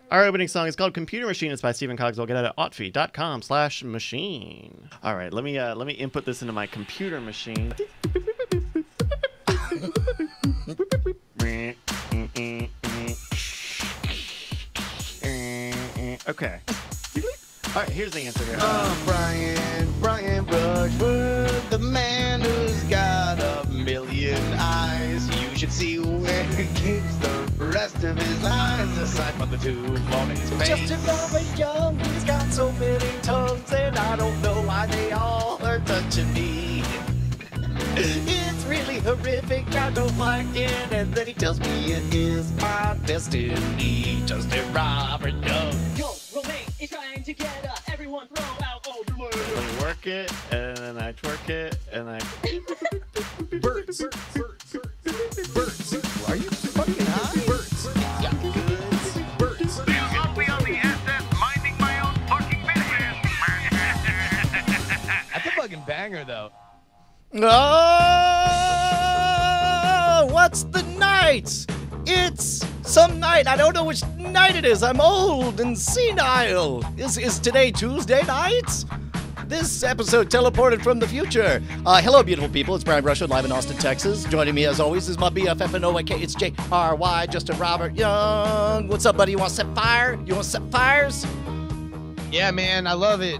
Our opening song is called Computer Machine. It's by Stephen Cogswell. Get it at otfi.com/machine. All right, let me input this into my computer machine. Okay. All right, here's the answer here. Brian Brushwood, the man who's got a million eyes. You should see where he keeps the rest of his eyes, aside from the two on his face. Just another young, he's got so many tongues, and I don't know why they all are touching me. It's really horrific, I don't like it, and then he tells me it is my destiny. Justin Robert Young. Yo, Romaine is trying to get everyone throw out all the words. I work it, and then I twerk it, and I... Birds. Are you fucking high? Birds. Yeah, good. Birds. I'll be on the SS minding my own fucking business. That's a fucking banger, though. Oh, what's the night? It's some night. I don't know which night it is. I'm old and senile. Is today Tuesday night? This episode teleported from the future. Hello, beautiful people. It's Brian Brushwood, live in Austin, Texas. Joining me, as always, is my BFF and OYK. It's JRY, Justin Robert Young. What's up, buddy? You want to set fire? You want to set fires? Yeah, man, I love it.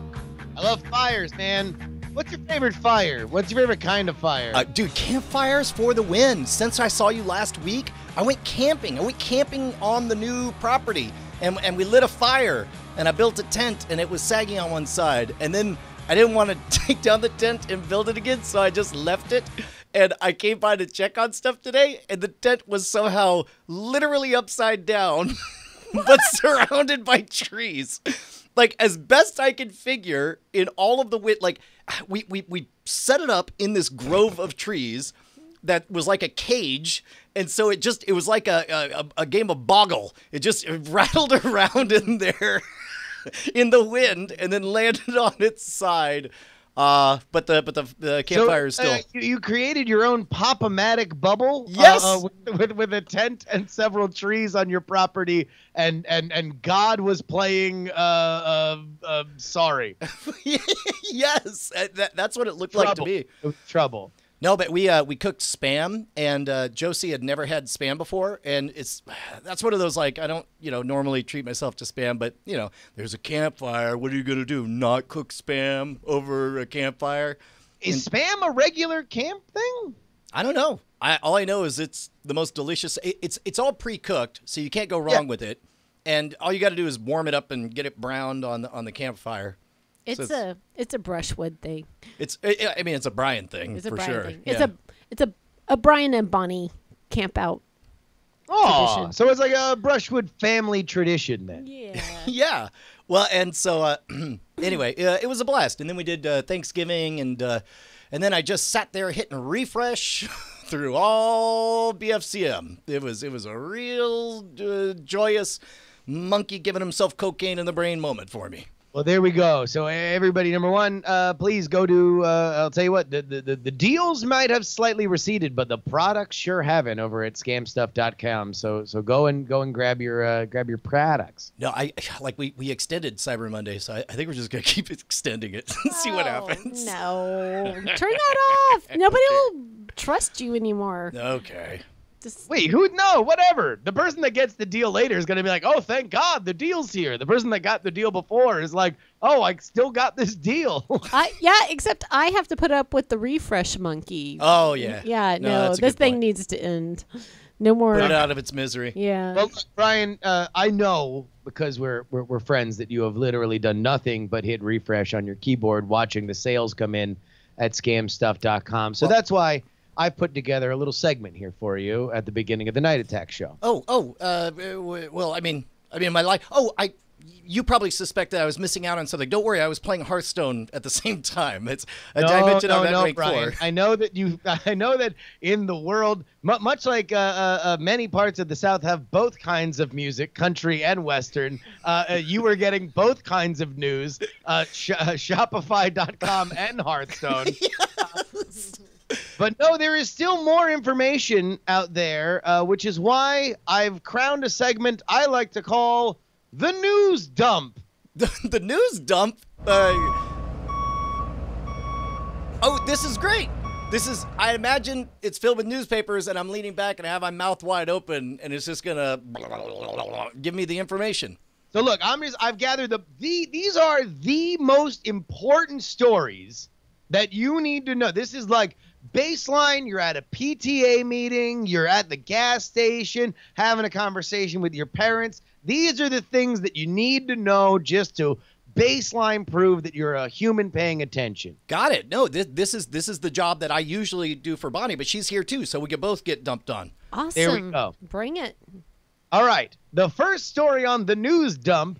I love fires, man. What's your favorite fire? What's your favorite kind of fire? Dude, campfires for the win. Since I saw you last week, I went camping. I went camping on the new property, and we lit a fire, and I built a tent, and it was sagging on one side. And then I didn't want to take down the tent and build it again, so I just left it. And I came by to check on stuff today, and the tent was somehow literally upside down, but surrounded by trees. Like, as best I can figure, in all of the we set it up in this grove of trees that was like a cage, and so it was like a game of Boggle. It just rattled around in there in the wind and then landed on its side. But the campfire is still. You created your own pop-o-matic bubble. Yes. With a tent and several trees on your property, and God was playing. Sorry. Yes, that's what it looked like to me. It was trouble. No, but we cooked Spam, and Josie had never had Spam before, and that's one of those, like, I don't normally treat myself to Spam, but there's a campfire. What are you gonna do? Not cook Spam over a campfire? Is Spam a regular camp thing? I don't know. All I know is it's the most delicious. It's all pre-cooked, so you can't go wrong with it, and all you got to do is warm it up and get it browned on the campfire. It's a Brushwood thing. It's a Brian thing. It's a for Brian sure. thing. Yeah. It's a Brian and Bonnie camp out. Oh, tradition. so it's like a Brushwood family tradition then. Yeah. Yeah. Well, and so anyway, it was a blast, and then we did Thanksgiving, and then I just sat there hitting refresh through all BFCM. It was a real joyous monkey giving himself cocaine in the brain moment for me. Well, there we go. So everybody, number one, please go to, I'll tell you what, the deals might have slightly receded, but the products sure haven't over at scamstuff.com. So go and grab your products. No, we extended Cyber Monday, so I think we're just going to keep extending it and see what happens. No. Turn that off. Nobody will trust you anymore. Okay. Wait, who? No, whatever. The person that gets the deal later is going to be like, oh, thank God, the deal's here. The person that got the deal before is like, oh, I still got this deal. Yeah, except I have to put up with the refresh monkey. Oh, yeah. Yeah, no, this thing needs to end. No more. Put it out of its misery. Yeah. Well, look, Brian, I know because we're friends that you have literally done nothing but hit refresh on your keyboard watching the sales come in at scamstuff.com. So that's why I put together a little segment here for you at the beginning of the Night Attack show. Well, I mean, my life. You probably suspect that I was missing out on something. Don't worry, I was playing Hearthstone at the same time. I mentioned on that Brian. I know that in the world, much like many parts of the South have both kinds of music, country and Western, you were getting both kinds of news, Shopify.com and Hearthstone. Yes. But no, there is still more information out there, which is why I've crowned a segment I like to call The news dump. The news dump. Oh, this is great. I imagine it's filled with newspapers, and I'm leaning back and I have my mouth wide open, and it's just gonna give me the information. So look, I've gathered these are the most important stories that you need to know. This is like baseline. You're at a PTA meeting, you're at the gas station, having a conversation with your parents. These are the things that you need to know just to baseline prove that you're a human paying attention. Got it. No, this is the job that I usually do for Bonnie, but she's here too, so we can both get dumped on. Awesome. There we go. Bring it. All right. The first story on the news dump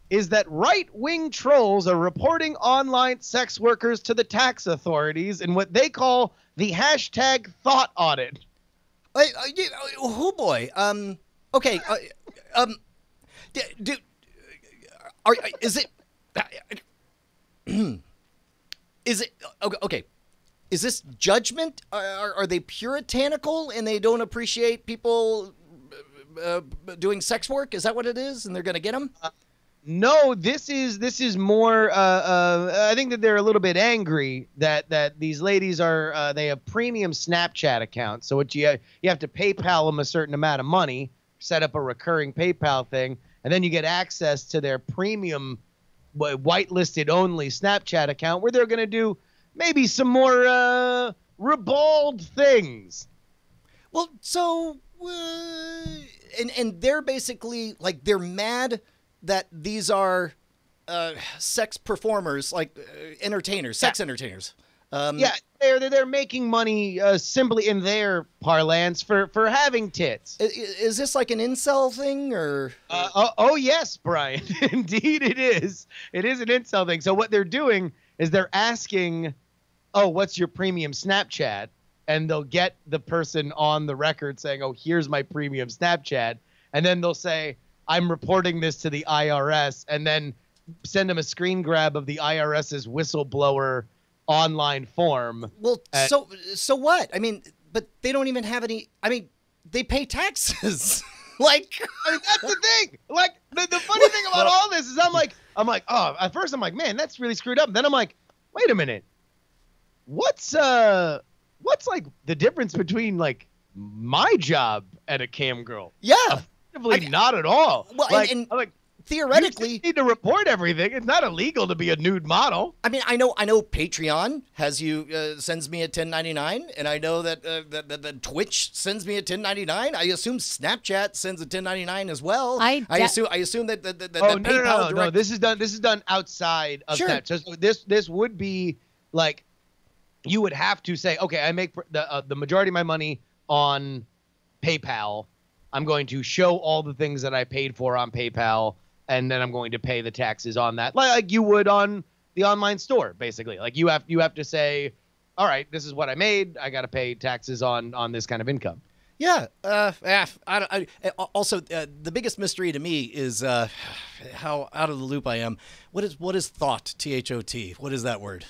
is that right-wing trolls are reporting online sex workers to the tax authorities in what they call the hashtag thought audit. Oh boy. Okay. Is it? Is it okay? Is this judgment? Are they puritanical and they don't appreciate people doing sex work? Is that what it is? And they're going to get them? No, this is more. I think that they're a little bit angry that these ladies are. They have premium Snapchat accounts. So what you have to PayPal them a certain amount of money, set up a recurring PayPal thing, and then you get access to their premium whitelisted only Snapchat account where they're going to do maybe some more ribald things. Well, so and they're basically like they're mad that these are sex performers, like entertainers, sex entertainers. Yeah, they're making money simply in their parlance for having tits. Is this like an incel thing or? Oh yes, Brian. Indeed, it is. It is an incel thing. So what they're doing is they're asking, "Oh, what's your premium Snapchat?" And they'll get the person on the record saying, "Oh, here's my premium Snapchat," and then they'll say, "I'm reporting this to the IRS," and then send them a screen grab of the IRS's whistleblower online form. Well, so what? I mean, but they don't even have any. I mean, they pay taxes. Like, I mean, that's the thing. Like, the funny thing about all this is I'm like, oh, at first I'm like, man, that's really screwed up. Then I'm like, wait a minute, what's like the difference between like my job and a cam girl? Yeah, effectively not at all. Well, like, and I'm like, theoretically, you need to report everything. It's not illegal to be a nude model. I mean, I know Patreon has you sends me a 1099, and I know that Twitch sends me a 1099. I assume Snapchat sends a 1099 as well. I assume that PayPal. No. This is done outside of Snapchat. So this would be like you would have to say, okay, I make the majority of my money on PayPal. I'm going to show all the things that I paid for on PayPal. And then I'm going to pay the taxes on that, like you would on the online store, basically. Like you have to say, all right, this is what I made. I got to pay taxes on this kind of income. Yeah. Also, the biggest mystery to me is how out of the loop I am. What is thought? THOT. What is that word?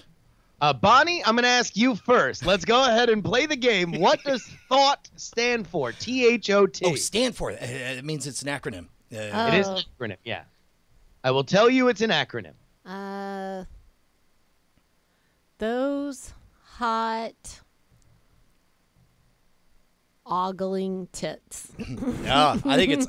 Bonnie, I'm going to ask you first. Let's go ahead and play the game. What does thought stand for? THOT. Oh, stand for it. It means it's an acronym. It is an acronym, yeah. I will tell you it's an acronym. Those hot ogling tits. Yeah, I think it's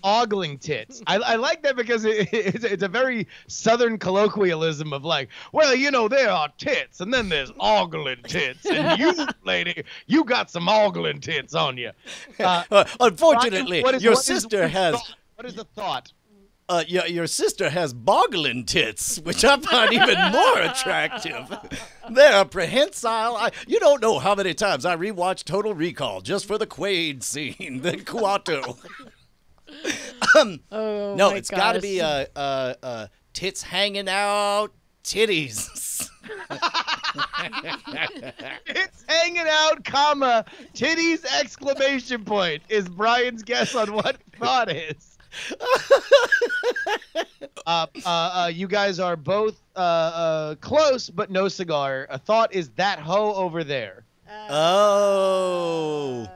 ogling tits. I like that because it's a very Southern colloquialism of like, well, you know, there are tits and then there's ogling tits, and you, lady, you got some ogling tits on you. Unfortunately, your sister has. What is the thought? Your sister has boggling tits, which I find even more attractive. They're prehensile. You don't know how many times I rewatched Total Recall just for the Quaid scene, the Kuato. No, it's got to be tits hanging out, titties. Tits hanging out, comma, titties, exclamation point is Brian's guess on what thought is. You guys are both close, but no cigar. A thought is that hoe over there. Brian,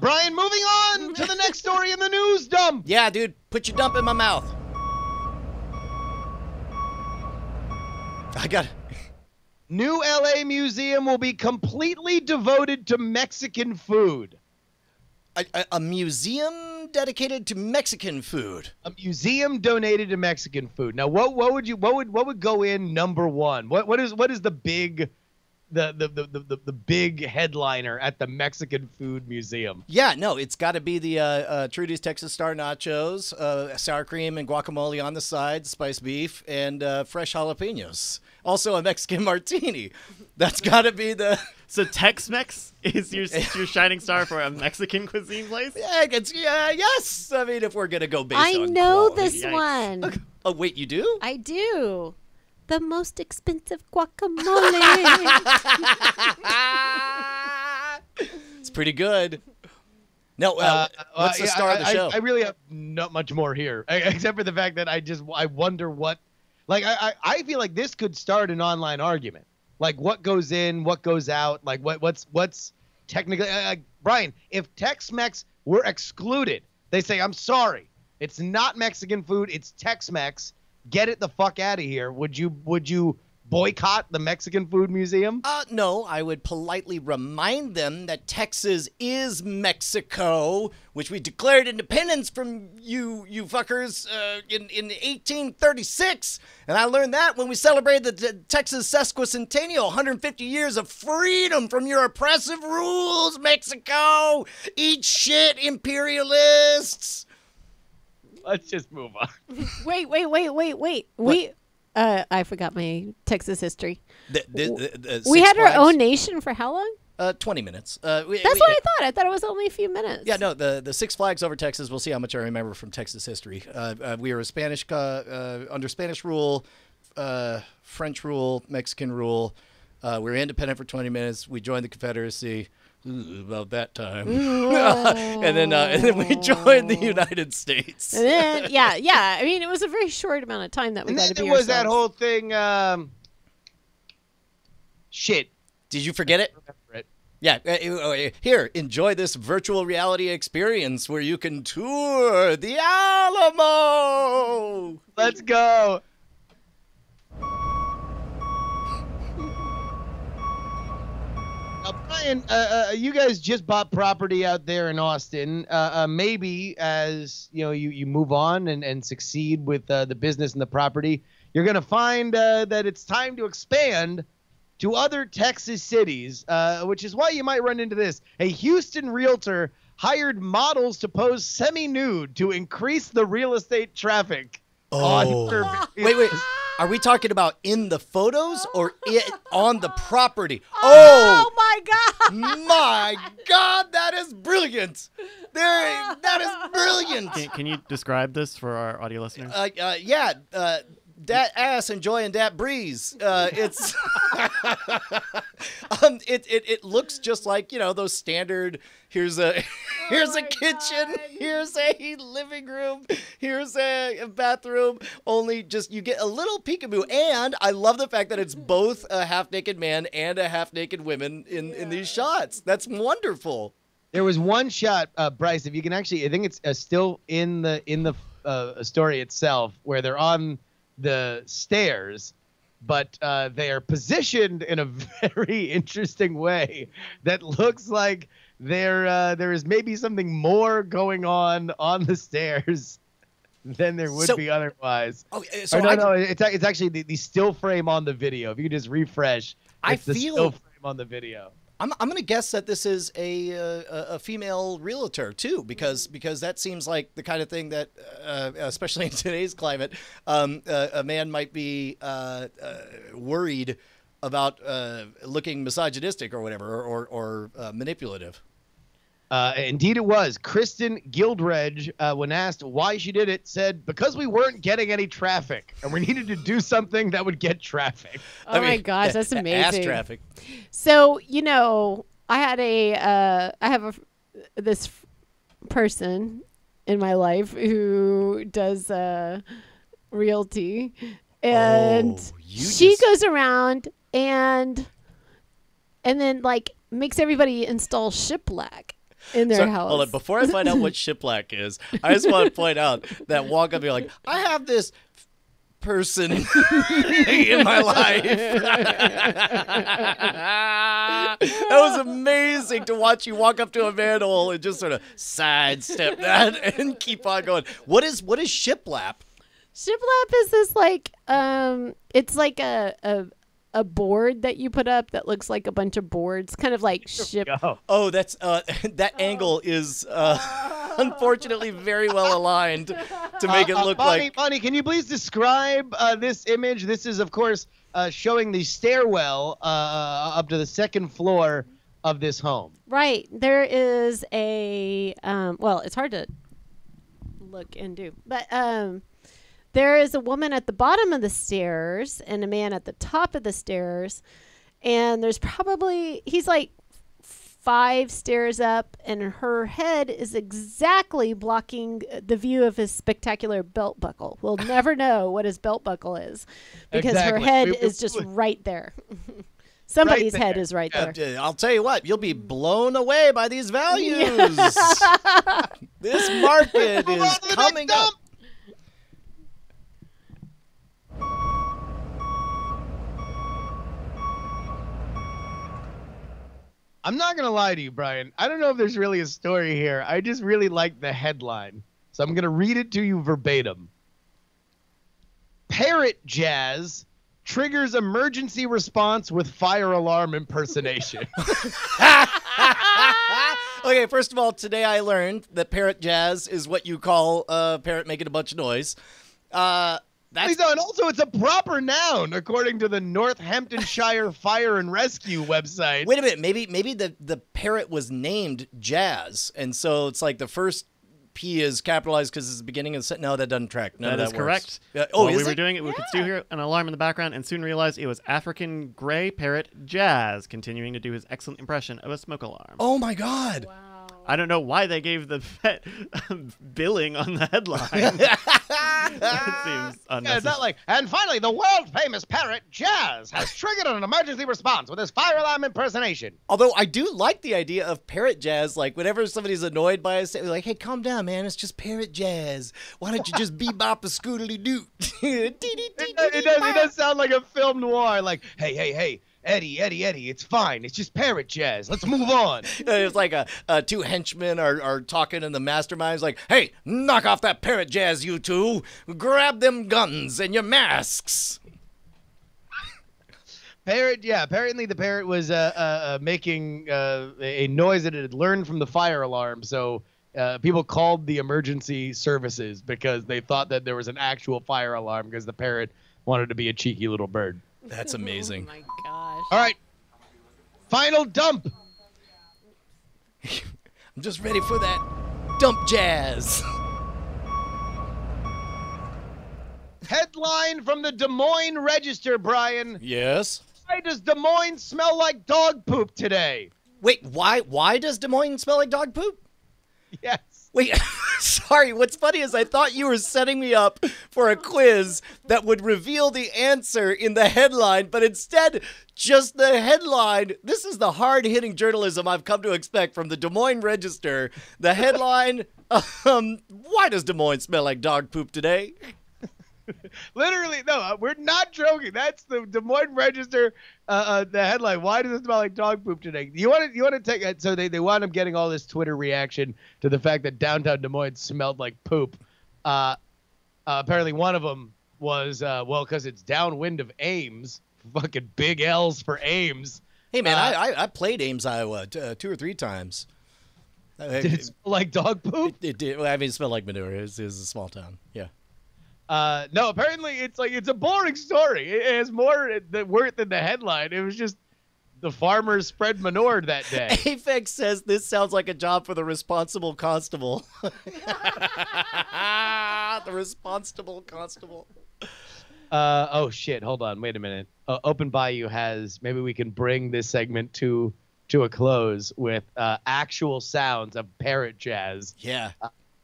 Brian, moving on to Yeah, dude, put your dump in my mouth. I got it. New LA museum will be completely devoted to Mexican food. A museum dedicated to Mexican food. A museum donated to Mexican food. Now, what would go in number one? What is the big the big headliner at the Mexican Food Museum? Yeah, no, it's got to be the Trudy's Texas Star Nachos, sour cream and guacamole on the side, spiced beef, and fresh jalapenos. Also a Mexican martini. That's got to be the... So Tex-Mex is your shining star for a Mexican cuisine place? Yeah, yes. I mean, if we're going to go based I on know quality. this one. Oh, wait, you do? I do. The most expensive guacamole. It's pretty good. No, what's the star of the show? I really have not much more here, except for the fact that I wonder what, like, I feel like this could start an online argument. Like, what goes in, what goes out, like what's technically, Brian, if Tex-Mex were excluded, they say, I'm sorry, it's not Mexican food, it's Tex-Mex. Get it the fuck out of here. Would you boycott the Mexican Food Museum? No, I would politely remind them that Texas is Mexico, which we declared independence from you fuckers in 1836. And I learned that when we celebrated the Texas sesquicentennial, 150 years of freedom from your oppressive rules, Mexico. Eat shit, imperialists. Let's just move on. Wait. I forgot my Texas history. We had our own nation for how long? 20 minutes. That's what I thought. I thought it was only a few minutes. Yeah, no, the Six Flags over Texas, we'll see how much I remember from Texas history. We were under Spanish rule, French rule, Mexican rule. We were independent for 20 minutes. We joined the Confederacy. Ooh, about that time. and then we joined the United States. And then, yeah. I mean, it was a very short amount of time that we got to be there was that ourselves. whole thing. Shit. Did you forget it? Yeah. Here, enjoy this virtual reality experience where you can tour the Alamo. Let's go. Brian, you guys just bought property out there in Austin. Maybe as you move on and succeed with the business and the property, you're going to find that it's time to expand to other Texas cities, which is why you might run into this. A Houston realtor hired models to pose semi-nude to increase the real estate traffic. Oh, wait. Are we talking about in the photos or on the property? Oh my God! My God, that is brilliant. That is brilliant. Can you describe this for our audio listeners? Yeah. That ass enjoying that breeze. It's it looks just like those standard. Here's a kitchen. Here's a living room. Here's a bathroom. Only just you get a little peekaboo. And I love the fact that it's both a half naked man and a half naked woman in these shots. That's wonderful. There was one shot, Bryce. If you can actually, I think it's still in the story itself where they're on the stairs, but they are positioned in a very interesting way that looks like there is maybe something more going on the stairs than there would be otherwise. Oh, so no, it's actually the still frame on the video. If you could just refresh, it's the still frame on the video. I'm going to guess that this is a female realtor too, because that seems like the kind of thing that, especially in today's climate, a man might be worried about looking misogynistic or whatever, or manipulative. Indeed it was. Kristen Gildredge, when asked why she did it, said, because we weren't getting any traffic and we needed to do something that would get traffic. Oh my gosh, that's amazing. Ass traffic. So, I had this person in my life who does realty, and she goes around and then makes everybody install shiplap. in their So, house. hold on. Before I find out what shiplap is, I just want to point out that walk up and be like, I have this person in my life. That was amazing to watch you walk up to a manhole and just sort of sidestep that and keep on going. What is shiplap? Shiplap is this like it's like a board that you put up that looks like a bunch of boards, kind of like ship. Oh, that's that angle is unfortunately very well aligned to make it look like. Bonnie, can you please describe this image? This is, of course, showing the stairwell up to the second floor of this home. Right. There is a well, it's hard to look and do, but there is a woman at the bottom of the stairs and a man at the top of the stairs, and there's probably he's like 5 stairs up, and her head is exactly blocking the view of his spectacular belt buckle. We'll never know what his belt buckle is because her head is just right there. Somebody's head is right there. I'll tell you what, you'll be blown away by these values. This market is coming up. I'm not going to lie to you, Brian. I don't know if there's really a story here. I just really like the headline. So I'm going to read it to you verbatim. Parrot jazz triggers emergency response with fire alarm impersonation. Okay, first of all, today I learned that parrot jazz is what you call a parrot making a bunch of noise. And also, it's a proper noun, according to the Northamptonshire Fire and Rescue website. Wait a minute. Maybe the parrot was named Jazz, and so it's like the first P is capitalized because it's the beginning of the No, that doesn't track. None of That is works. correct. Oh, While is we were it? doing it, we could still hear an alarm in the background and soon realized it was African gray parrot Jazz, continuing to do his excellent impression of a smoke alarm. Oh, my God. I don't know why they gave the vet billing on the headline. That seems unnecessary. Yeah, it's not like, and finally, the world-famous parrot Jazz has triggered an emergency response with his fire alarm impersonation. Although I do like the idea of parrot jazz, like whenever somebody's annoyed by us, they're like, hey, calm down, man. It's just parrot jazz. Why don't you just bebop a scoodly doot? It does sound like a film noir, like, hey, Eddie, it's fine. It's just parrot jazz. Let's move on. It's like two henchmen are talking in the masterminds like, hey, knock off that parrot jazz, you two. Grab them guns and your masks. Apparently the parrot was making a noise that it had learned from the fire alarm, so people called the emergency services because they thought that there was an actual fire alarm because the parrot wanted to be a cheeky little bird. That's amazing. Oh my gosh. All right. Final dump. I'm just ready for that dump jazz. Headline from the Des Moines Register, Brian. Yes. Why does Des Moines smell like dog poop today? Wait, why does Des Moines smell like dog poop? Yes. Wait, sorry, what's funny is I thought you were setting me up for a quiz that would reveal the answer in the headline, but instead, just the headline. This is the hard-hitting journalism I've come to expect from the Des Moines Register. The headline, why does Des Moines smell like dog poop today? Literally, no, we're not joking. That's the Des Moines Register, the headline. Why does it smell like dog poop today? You want to take it? So they wound up getting all this Twitter reaction to the fact that downtown Des Moines smelled like poop. Apparently, one of them was because it's downwind of Ames. Fucking big L's for Ames. Hey man, I played Ames, Iowa 2 or 3 times. Did it smell like dog poop? It did. Well, I mean, it smelled like manure. It was a small town. Yeah. No, apparently it's a boring story. It has more worth than the headline. It was just the farmers spread manure that day. Afex says this sounds like a job for the responsible constable. The responsible constable. Oh shit! Hold on, wait a minute. Open Bayou has. Maybe we can bring this segment to a close with actual sounds of parrot jazz. Yeah.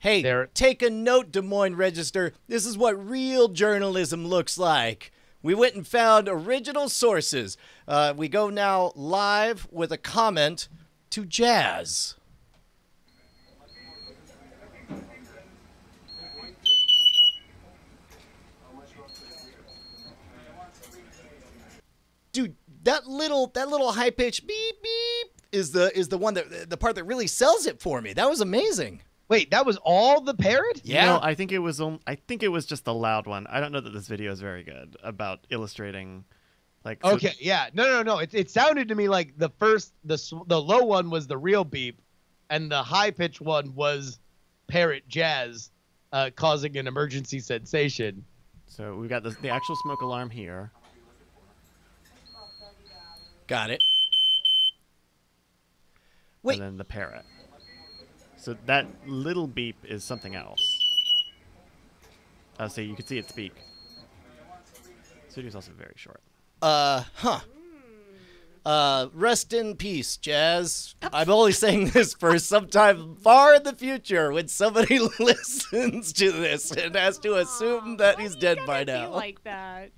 Hey, take a note, Des Moines Register. This is what real journalism looks like. We went and found original sources. We go now live with a comment to Jazz. that little high pitch beep beep is the one that the part that really sells it for me. That was amazing. Wait, that was all the parrot? Yeah. No, I think it was just the loud one. I don't know that this video is very good about illustrating. Like, Okay, yeah. No. It sounded to me like the low one was the real beep, and the high pitch one was parrot jazz, causing an emergency sensation. So we've got the actual smoke alarm here. Got it. Wait. And then the parrot. So that little beep is something else. So you can see it speak. This video is also very short. Rest in peace, Jazz. I'm only saying this for some time far in the future when somebody listens to this and has to assume that he's dead by now. Like that.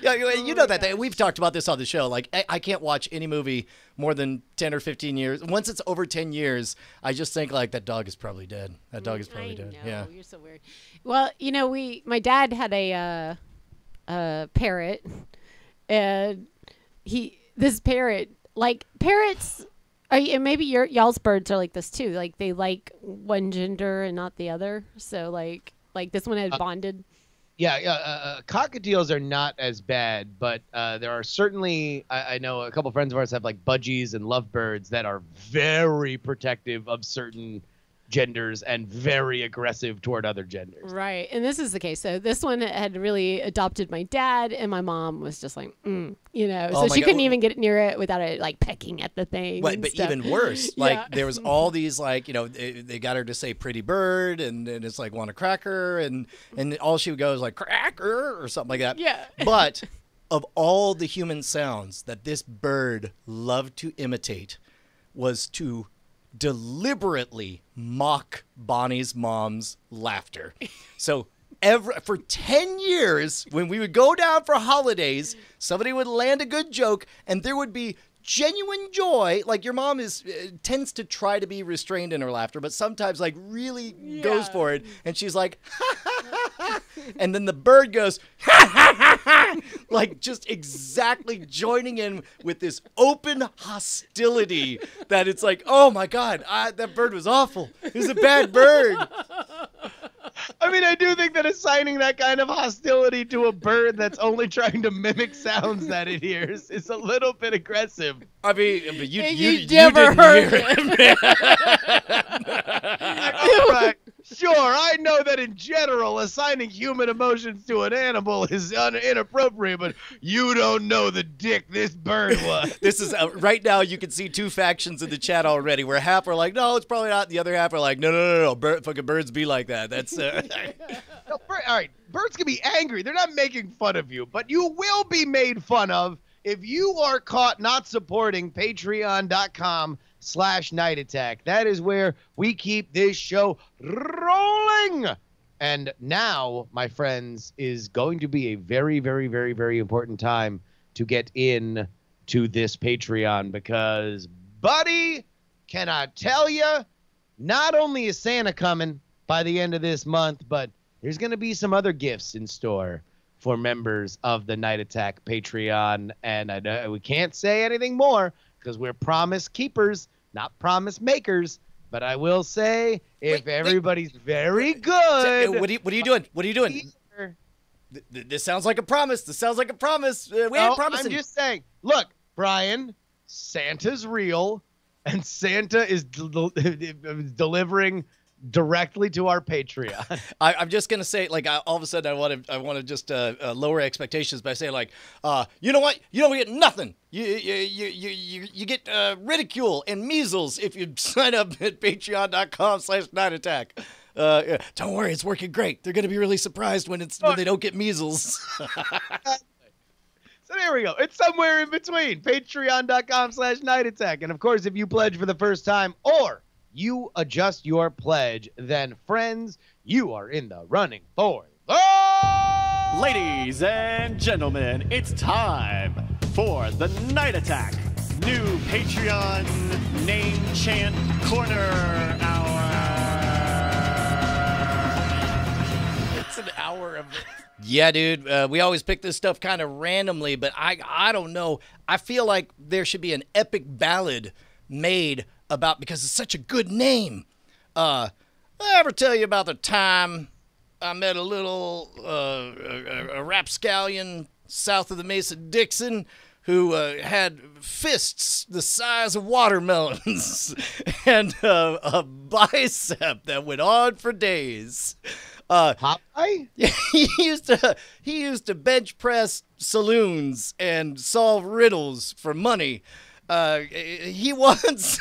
Yeah, you know that. We've talked about this on the show. Like, I can't watch any movie more than 10 or 15 years. Once it's over 10 years, I just think, like, that dog is probably dead. That dog is probably dead. Know, yeah. You're so weird. Well, my dad had a parrot, and this parrot, like parrots, and maybe y'all's birds are like this too. Like they like one gender and not the other. So like this one had bonded. Yeah. Cockatiels are not as bad, but there are certainly, I know a couple friends of ours have like budgies and lovebirds that are very protective of certain genders and very aggressive toward other genders. Right. And this is the case. So this one had really adopted my dad, and my mom was just like, so she couldn't even get near it without it like pecking at the thing. But even worse, like there was all these like, they got her to say pretty bird, and it's like want a cracker, and all she would go is like cracker or something like that. Yeah. But of all the human sounds that this bird loved to imitate was to deliberately mock Bonnie's mom's laughter. So for 10 years, when we would go down for holidays, somebody would land a good joke and there would be genuine joy. Like your mom tends to try to be restrained in her laughter, but sometimes like really goes for it. And she's like, ha, ha, ha, ha. And then the bird goes, ha, ha, ha, ha, like just exactly joining in with this open hostility that it's like, oh my God, that bird was awful. It was a bad bird. I mean, I do think that assigning that kind of hostility to a bird that's only trying to mimic sounds that it hears is a little bit aggressive. I mean, but you never didn't heard hear it. All right. Sure, I know that in general, assigning human emotions to an animal is inappropriate, but you don't know the dick this bird was. This is right now. You can see two factions in the chat already. Where half are like, "No, it's probably not." The other half are like, "No. Fucking birds be like that." That's. No, all right, birds can be angry. They're not making fun of you, but you will be made fun of if you are caught not supporting Patreon.com/Night Attack. That is where we keep this show rolling. And now, my friends, is going to be a very, very, very, very important time to get in to this Patreon because, buddy, can I tell you, not only is Santa coming by the end of this month, but there's going to be some other gifts in store for members of the Night Attack Patreon. And we can't say anything more because we're promise keepers, not promise makers. But I will say, if everybody's very good. What are you doing? What are you doing? This sounds like a promise. This sounds like a promise. We ain't promising. I'm just saying. Look, Brian, Santa's real, and Santa is delivering directly to our Patreon. I'm just gonna say, like, all of a sudden, I want to just lower expectations by saying, like, you know what? You don't get nothing. You get ridicule and measles if you sign up at Patreon.com/Night Attack. Don't worry, it's working great. They're gonna be really surprised when they don't get measles. So there we go. It's somewhere in between. Patreon.com/Night Attack. And of course, if you pledge for the first time or you adjust your pledge, then friends, you are in the running for the... Ladies and gentlemen, it's time for the Night Attack new Patreon name chant corner hour. It's an hour of it. Yeah, dude. We always pick this stuff kind of randomly, but I don't know. I feel like there should be an epic ballad made about, because it's such a good name. I ever tell you about the time I met a little a rapscallion south of the Mason-Dixon who had fists the size of watermelons and a bicep that went on for days. Popeye? He used to bench press saloons and solve riddles for money. He once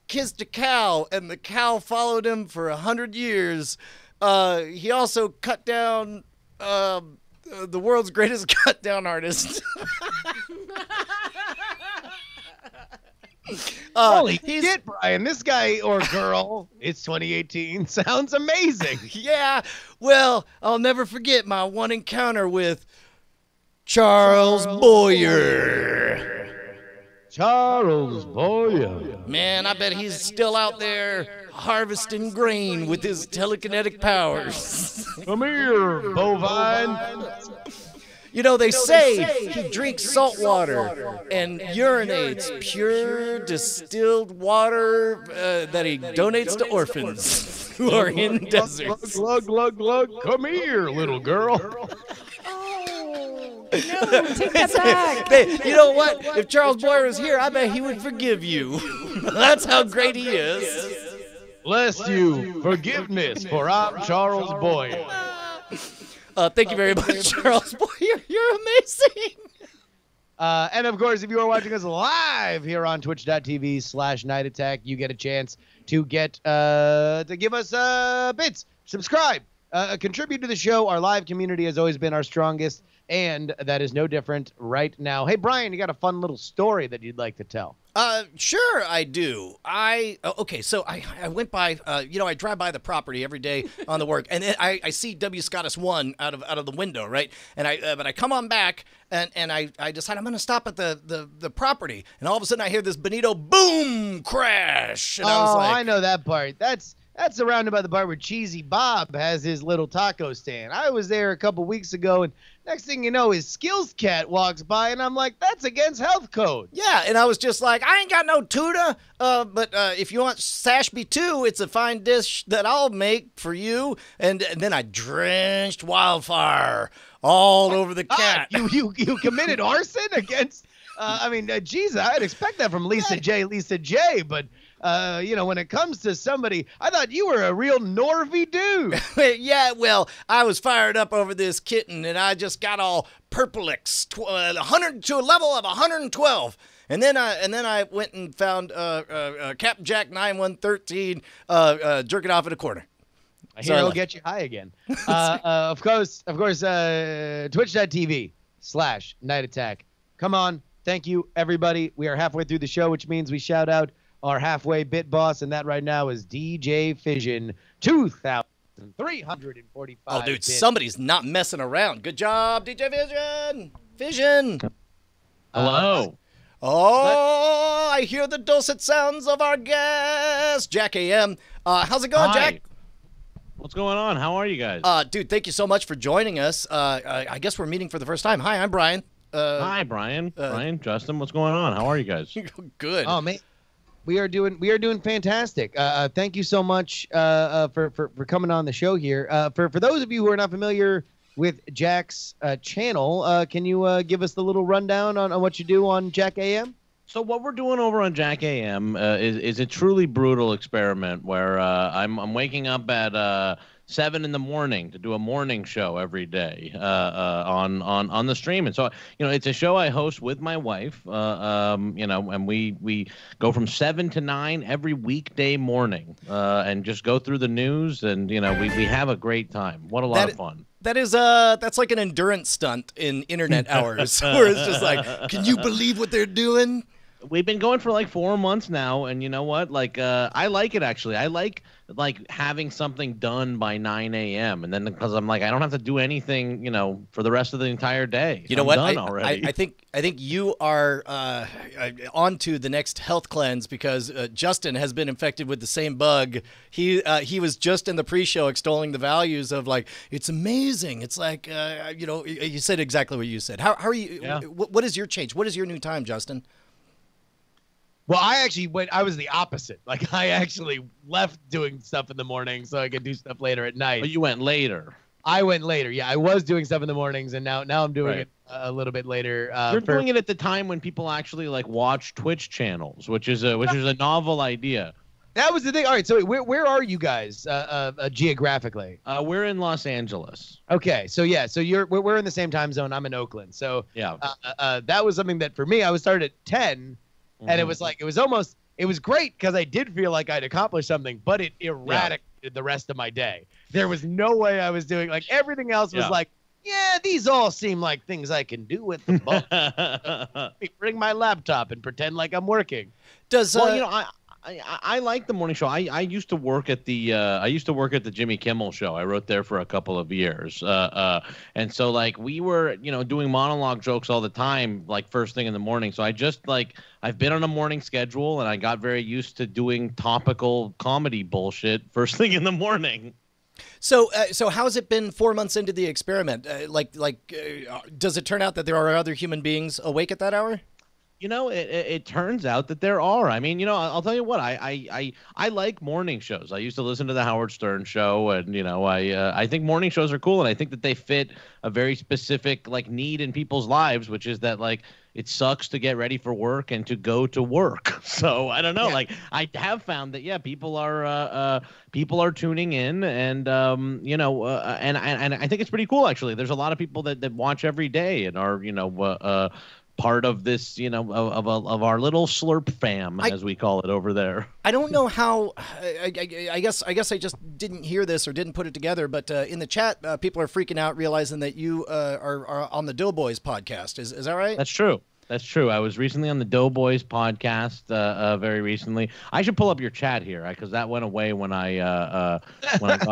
kissed a cow, and the cow followed him for 100 years. He also cut down the world's greatest cut down artist. Holy shit, Brian. This guy or girl, it's 2018, sounds amazing. Yeah, well, I'll never forget my one encounter with Charles Boyer. Charles Boyer. Man, I bet he's still out there harvesting grain with his telekinetic powers. Come here, bovine. You know, they say he drinks salt water and urinates pure distilled water that he donates to orphans who are in deserts. Glug, glug, glug. Come here, little girl. No, take that back. You know what? If Charles Boyer was here, I bet he would forgive you. That's how great he is. Bless you. Forgiveness for I'm Charles Boyer. Thank you very much, Charles Boyer. You're amazing. And of course, if you are watching us live here on twitch.tv/Night Attack, you get a chance to get to give us bits, subscribe, contribute to the show. Our live community has always been our strongest, and that is no different right now. Hey, Brian, you got a fun little story that you'd like to tell? Sure I do. Okay, so I went by, I drive by the property every day on the work, and then I see W. Scottus 1 out of the window, right? And but I come on back, and I decide I'm going to stop at the property, and all of a sudden I hear this bonito boom crash, and I was like, I know that part. That's surrounded by the part where Cheesy Bob has his little taco stand. I was there a couple weeks ago, and next thing you know, his Skills Cat walks by, and I'm like, that's against health code. Yeah, and I was just like, I ain't got no tuna, but if you want Sashby 2, it's a fine dish that I'll make for you. And then I drenched Wildfire all over the cat. You committed arson against... geez, I'd expect that from Lisa J, but... when it comes to somebody, I thought you were a real Norvy dude. Yeah, well, I was fired up over this kitten, and I just got all purplix, 100 to a level of 112. And then I went and found Captain Jack 9113 jerking off in a corner. Here, he'll get you high again. Of course, twitch.tv/Night Attack. Come on. Thank you, everybody. We are halfway through the show, which means we shout out our halfway bit boss, and that right now is DJ Fission, 2,345. Oh, dude, somebody's not messing around. Good job, DJ Fission. Hello. I hear the dulcet sounds of our guest, Jack AM. How's it going, Hi. Jack? What's going on? How are you guys? Dude, thank you so much for joining us. I guess we're meeting for the first time. Hi, I'm Brian. Hi, Brian. Brian, Justin, what's going on? How are you guys? Good. Oh, man. We are doing fantastic. Thank you so much for coming on the show here. For those of you who are not familiar with Jack's channel, can you give us the little rundown on what you do on Jack AM? So what we're doing over on Jack AM is a truly brutal experiment where I'm waking up at 7 in the morning to do a morning show every day on the stream. And so, it's a show I host with my wife, and we go from 7 to 9 every weekday morning and just go through the news. And, we have a great time. What a lot of fun. That's like an endurance stunt in internet hours where it's just like, can you believe what they're doing? We've been going for like 4 months now, and you know what? Like, I like it actually. I like having something done by 9 a.m. and then because I'm like, I don't have to do anything, for the rest of the entire day. You know I'm what? Done already. I think you are onto the next health cleanse because Justin has been infected with the same bug. He was just in the pre-show extolling the values of like it's amazing. It's like you said exactly what you said. How are you? Yeah. What is your change? What is your new time, Justin? Well, I was the opposite. Like, I actually left doing stuff in the morning so I could do stuff later at night. But you went later. I went later. Yeah, I was doing stuff in the mornings, and now I'm doing it a little bit later. You're doing it at the time when people actually like watch Twitch channels, which is a novel idea. That was the thing. All right, so where are you guys geographically? We're in Los Angeles. Okay, so yeah, so we're in the same time zone. I'm in Oakland, so Yeah. that was something that for me, I was started at 10. And it was like, it was great because I did feel like I'd accomplished something, but it eradicated the rest of my day. There was no way I was doing, like, everything else was like, yeah, these all seem like things I can do with the ball. Let me bring my laptop and pretend like I'm working. I like the morning show. I used to work at the Jimmy Kimmel show. I wrote there for a couple of years. And so like we were, doing monologue jokes all the time, like first thing in the morning. So I've been on a morning schedule and I got very used to doing topical comedy bullshit first thing in the morning. So how's it been 4 months into the experiment? Does it turn out that there are other human beings awake at that hour? It turns out that there are. I mean, I'll tell you what. I like morning shows. I used to listen to the Howard Stern show, and I think morning shows are cool, and I think that they fit a very specific like need in people's lives, which is that like it sucks to get ready for work and to go to work. So I don't know. Yeah. Like I have found that people are tuning in, and and I think it's pretty cool actually. There's a lot of people that watch every day and are part of this, of our little slurp fam, as we call it over there. I don't know how. I guess I just didn't hear this or didn't put it together. But in the chat, people are freaking out, realizing that you are on the Doughboys podcast. Is that right? That's true. That's true. I was recently on the Doughboys podcast. Very recently. I should pull up your chat here because that went away when I got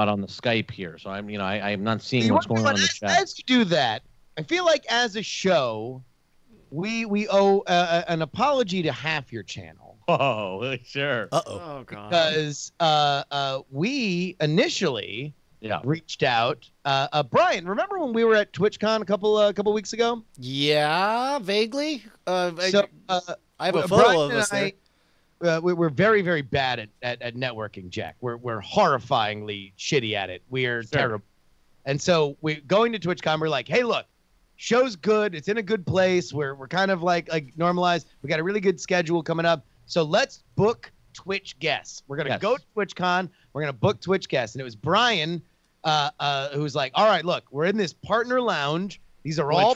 on the Skype here. So I'm not seeing what's going on in the chat. As you do that, I feel like as a show, we owe an apology to half your channel. Oh, sure. Oh, God. Because we initially reached out. Brian, remember when we were at TwitchCon a couple weeks ago? Yeah, vaguely. I have a photo Brian of us there. We're very, very bad at networking, Jack. We're horrifyingly shitty at it. We're terrible. And so we're going to TwitchCon. We're like, hey, look. Show's good. It's in a good place. We're kind of like normalized. We got a really good schedule coming up. So let's book Twitch guests. We're gonna go to TwitchCon. We're gonna book Twitch guests. And it was Brian who was like, all right, look, we're in this partner lounge. These are all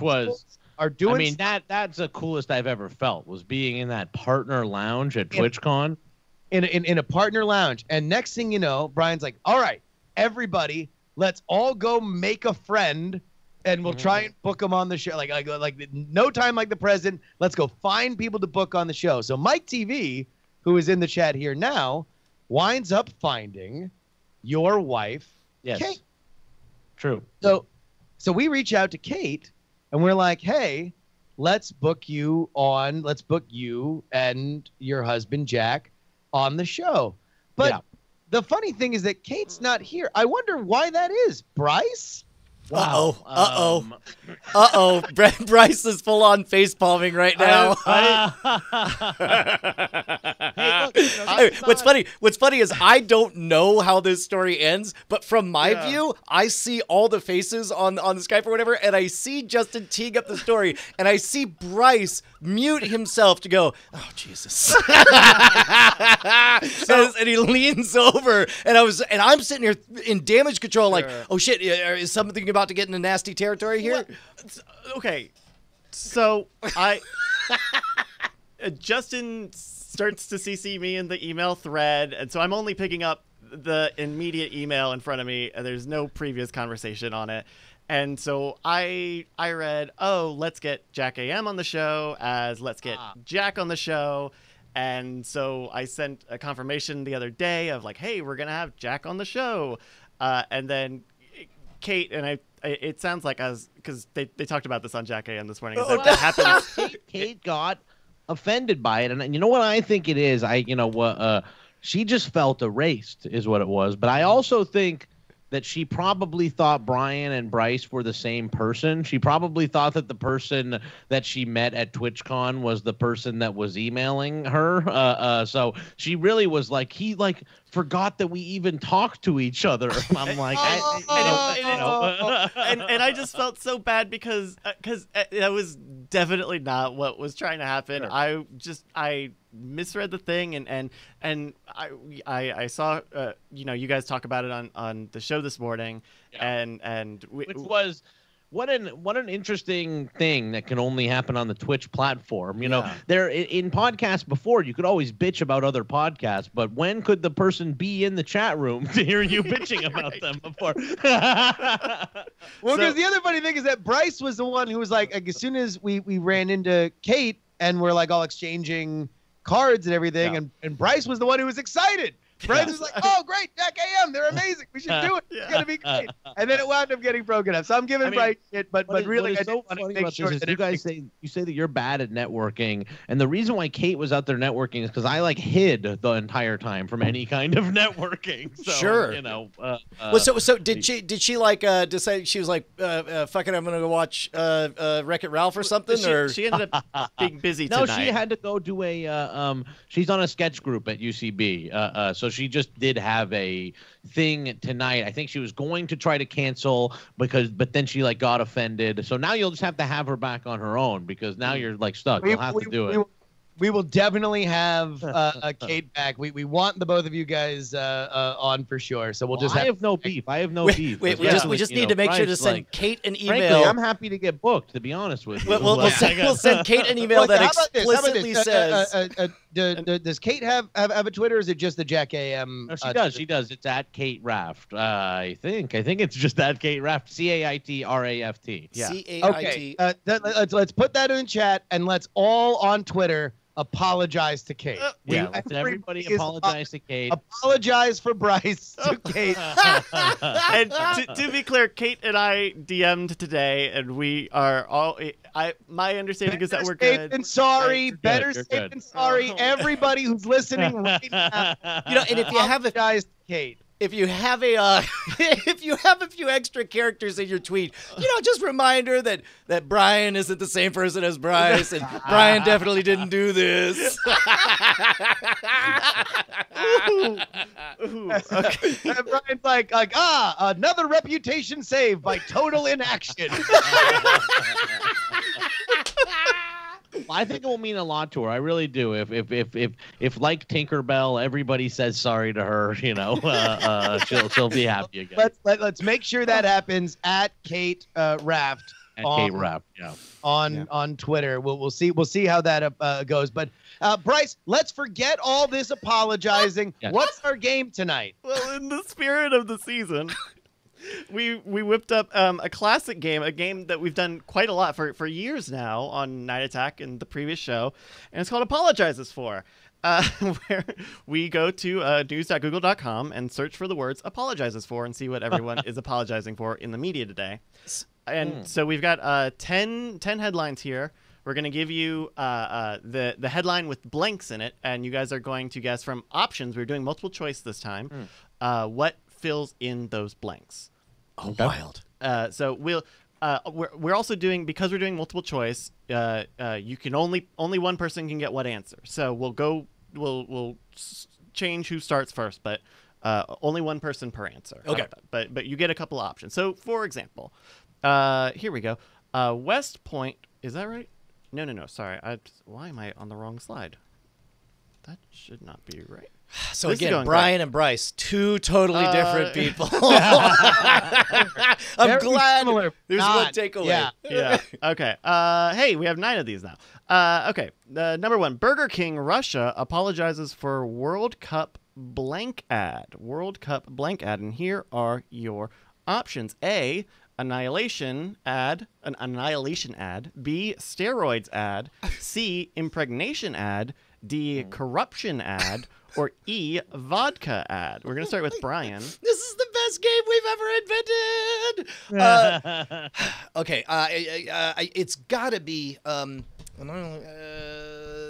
are doing. I mean, that's the coolest I've ever felt was being in that partner lounge at TwitchCon. In a partner lounge. And next thing you know, Brian's like, all right, everybody, let's all go make a friend. And we'll try and book them on the show. Like no time like the present. Let's go find people to book on the show. So Mike TV, who is in the chat here now, winds up finding your wife, Kate. True. So we reach out to Kate, and we're like, hey, let's book you and your husband, Jack, on the show. But the funny thing is that Kate's not here. I wonder why that is. Bryce? Wow. Bryce is full on face palming right now. What's funny is I don't know how this story ends, but from my view, I see all the faces on the Skype or whatever, and I see Justin teeing up the story, and I see Bryce mute himself to go, oh Jesus. And he leans over, and I'm sitting here in damage control, like, oh shit, is something about to get into nasty territory here? Okay, so Justin starts to CC me in the email thread, and so I'm only picking up the immediate email in front of me, and there's no previous conversation on it. And so I read, oh, let's get Jack AM on the show as let's get Jack on the show. And so I sent a confirmation the other day of like, hey, we're going to have Jack on the show. And then Kate, and it sounds like because they talked about this on Jack AM this morning. That happens. Kate got offended by it. And you know what I think it is? She just felt erased is what it was. But I also think that she probably thought Brian and Bryce were the same person. She probably thought that the person that she met at TwitchCon was the person that was emailing her. So she really was like, he like forgot that we even talked to each other. And I'm like, and I just felt so bad because that was definitely not what was trying to happen. Sure. I misread the thing and I saw you guys talk about it on the show this morning. Yeah. Which was what an interesting thing that can only happen on the Twitch platform. There in podcasts before you could always bitch about other podcasts, but when could the person be in the chat room to hear you bitching about them before? Well, because the other funny thing is that Bryce was the one who was like as soon as we ran into Kate and we're like all exchanging cards and everything, and Bryce was the one who was excited. Bryce was like, oh, great, Jack AM, they're amazing. We should do it. It's going to be great. And then it wound up getting broken up. So I'm giving Bryce shit, but really, I so funny about this is you guys say that you're bad at networking. And the reason why Kate was out there networking is because I hid the entire time from any kind of networking. So, sure. So did she decide she was like, fuck it, I'm going to go watch Wreck-It Ralph or something? She ended up being busy tonight. No, she had to go do she's on a sketch group at UCB. So she just did have a thing tonight. I think she was going to try to cancel but then she got offended. So now you'll just have to have her back on her own because now you're stuck. You'll have to do it. We will definitely have Kate back. We want the both of you guys on for sure. So we'll just. I have no beef. Wait, we just need to make sure to send Kate an email. Frankly, I'm happy to get booked. To be honest with you, we'll send Kate an email that explicitly says. Does Kate have a Twitter? Or is it just the Jack AM? No, she does. She does. It's at Kate Raft. I think it's just at Kate Raft. CAITRAFT. Yeah. Okay. Let's put that in the chat and let's all on Twitter apologize to Kate. Everybody apologize to Kate. Apologize for Bryce to Kate. And to be clear, Kate and I DM'd today, and we are all. My understanding is that we're good. Safe and sorry. Better safe than sorry. Everybody who's listening right now. And if you have apologize to Kate. If you have a few extra characters in your tweet, just reminder that Brian isn't the same person as Bryce, and Brian definitely didn't do this. Okay. And Brian's like, another reputation saved by total inaction. I think it will mean a lot to her. I really do. If like Tinkerbell, everybody says sorry to her, she'll be happy again. Let's make sure that happens at Kate Raft. Kate Raft, on Twitter. We'll see how that goes. But Bryce, let's forget all this apologizing. Yes. What's our game tonight? Well, in the spirit of the season. We whipped up a classic game, a game that we've done quite a lot for years now on Night Attack and the previous show, and it's called Apologizes For, where we go to news.google.com and search for the words apologizes for and see what everyone is apologizing for in the media today. And so we've got 10 headlines here. We're going to give you the headline with blanks in it, and you guys are going to guess from options. We're doing multiple choice this time. What fills in those blanks? Oh, okay. Wild. So we're also doing, because we're doing multiple choice. You can only one person can get what answer. So we'll change who starts first, but only one person per answer. Okay. But you get a couple options. So for example, here we go. West Point. Is that right? No. Sorry. Why am I on the wrong slide? That should not be right. So this again, Brian and Bryce, two totally different people. I'm glad there's one takeaway. Yeah. Okay. Hey, we have 9 of these now. Okay. Number 1, Burger King Russia apologizes for World Cup blank ad. World Cup blank ad. And here are your options. A, annihilation ad. An annihilation ad. B, steroids ad. C, impregnation ad. D, corruption ad. Or E, vodka ad. We're going to start with Brian. This is the best game we've ever invented. Okay, it's got to be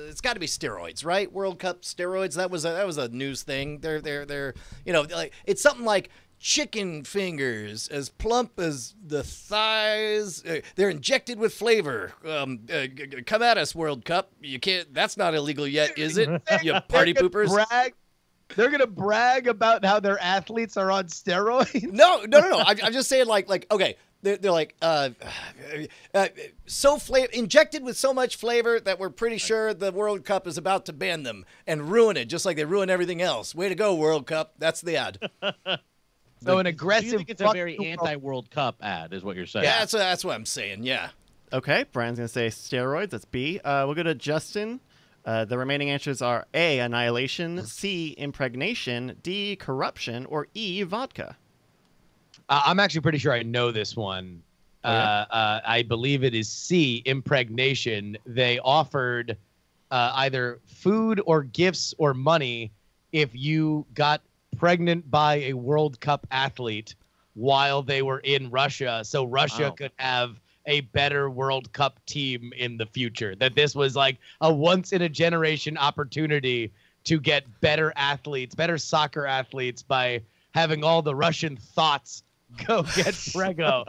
it's got to be steroids, right? World Cup steroids. That was a news thing. They're like, it's something like chicken fingers as plump as the thighs. They're injected with flavor. Come at us, World Cup. You can't. That's not illegal yet, is it? You party poopers. They're gonna brag about how their athletes are on steroids. No. I'm just saying, like okay. They're like injected with so much flavor that we're pretty sure the World Cup is about to ban them and ruin it, just like they ruin everything else. Way to go, World Cup. That's the ad. So an aggressive. You think it's a very anti-World Cup ad, is what you're saying? Yeah, that's what I'm saying. Yeah. Okay, Brian's going to say steroids. That's B. We'll go to Justin. The remaining answers are A, annihilation, C, impregnation, D, corruption, or E, vodka. I'm actually pretty sure I know this one. I believe it is C, impregnation. They offered either food or gifts or money if you got pregnant by a World Cup athlete while they were in Russia, so Russia could have a better World Cup team in the future. That this was like a once-in-a-generation opportunity to get better athletes, better soccer athletes, by having all the Russian thoughts go get prego.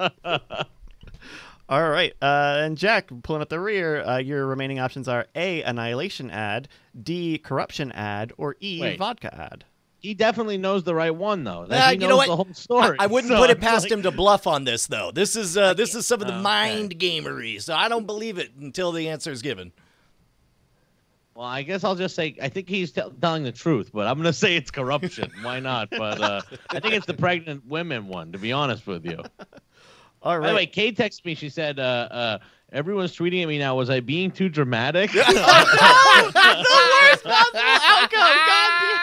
All right. And Jack, pulling up the rear, your remaining options are A, annihilation ad, D, corruption ad, or E, vodka ad. He definitely knows the right one, though. He you know knows what? the whole story. I wouldn't put it past him to bluff on this, though. This is some of the mind gamery, so I don't believe it until the answer is given. Well, I guess I'll just say I think he's telling the truth, but I'm going to say it's corruption. Why not? But I think it's the pregnant women one, to be honest with you. All right. By the way, Kay texted me. She said, everyone's tweeting at me now. Was I being too dramatic? The worst possible outcome. God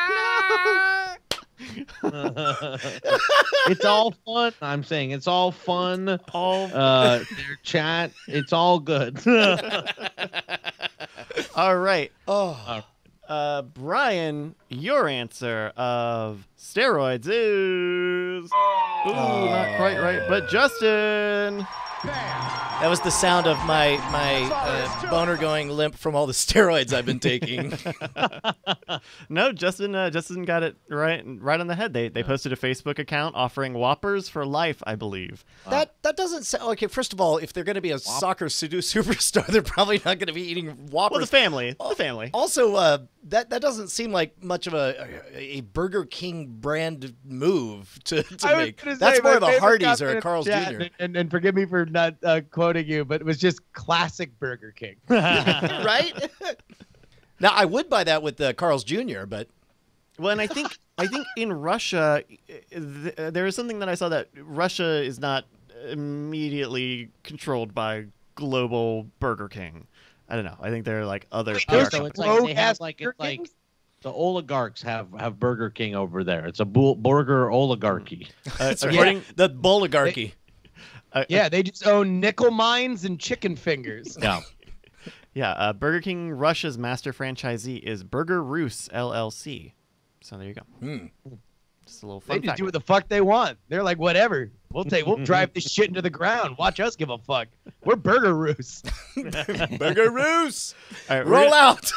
It's all fun. I'm saying it's all fun. Their chat. It's all good. All right. Brian, your answer of steroids is not quite right. But Justin. That was the sound of my boner going limp from all the steroids I've been taking. No, Justin got it right on the head. They posted a Facebook account offering Whoppers for life, I believe. That doesn't sound okay. First of all, if they're going to be a soccer superstar, they're probably not going to be eating Whoppers. Well, the family. Also, that doesn't seem like much of a Burger King brand move to make. That's more of a Hardee's or a Carl's Jr. And forgive me for not quoting you, but it was just classic Burger King. Right? Now, I would buy that with Carl's Jr., but... Well, and I think in Russia, there is something that I saw that Russia is not immediately controlled by global Burger King. I don't know. I think they're like other PR So companies. it's like they have like the oligarchs have Burger King over there. It's a burger oligarchy. According the Boligarchy. Yeah, they just own nickel mines and chicken fingers. Yeah. Burger King Russia's master franchisee is Burger Rus LLC. So there you go. Just a little fun They just fact. do what the fuck they want. They're like, whatever. We'll drive this shit into the ground. Watch us give a fuck. We're Burger Roos. Burger Roos. All right, Roll out.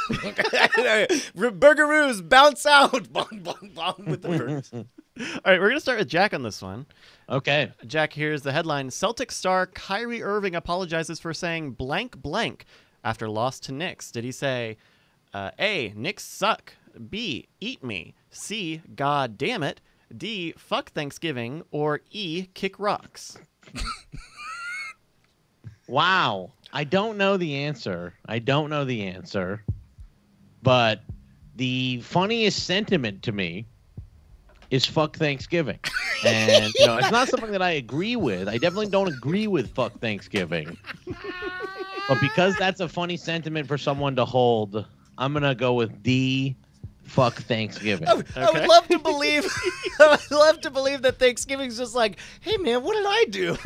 Burger Roos, bounce out. Bong, bong, bong with the burgers. All right, we're going to start with Jack on this one. Okay. Jack, here's the headline. Celtics star Kyrie Irving apologizes for saying blank blank after loss to Knicks. Did he say, A, Knicks suck, B, eat me, C, God damn it, D, fuck Thanksgiving, or E, kick rocks? Wow. I don't know the answer. But the funniest sentiment to me is fuck Thanksgiving. And, it's not something that I agree with. I definitely don't agree with fuck Thanksgiving. But because that's a funny sentiment for someone to hold, I'm going to go with D, fuck Thanksgiving. I would love to believe. I would love to believe that Thanksgiving's just like, hey man, what did I do?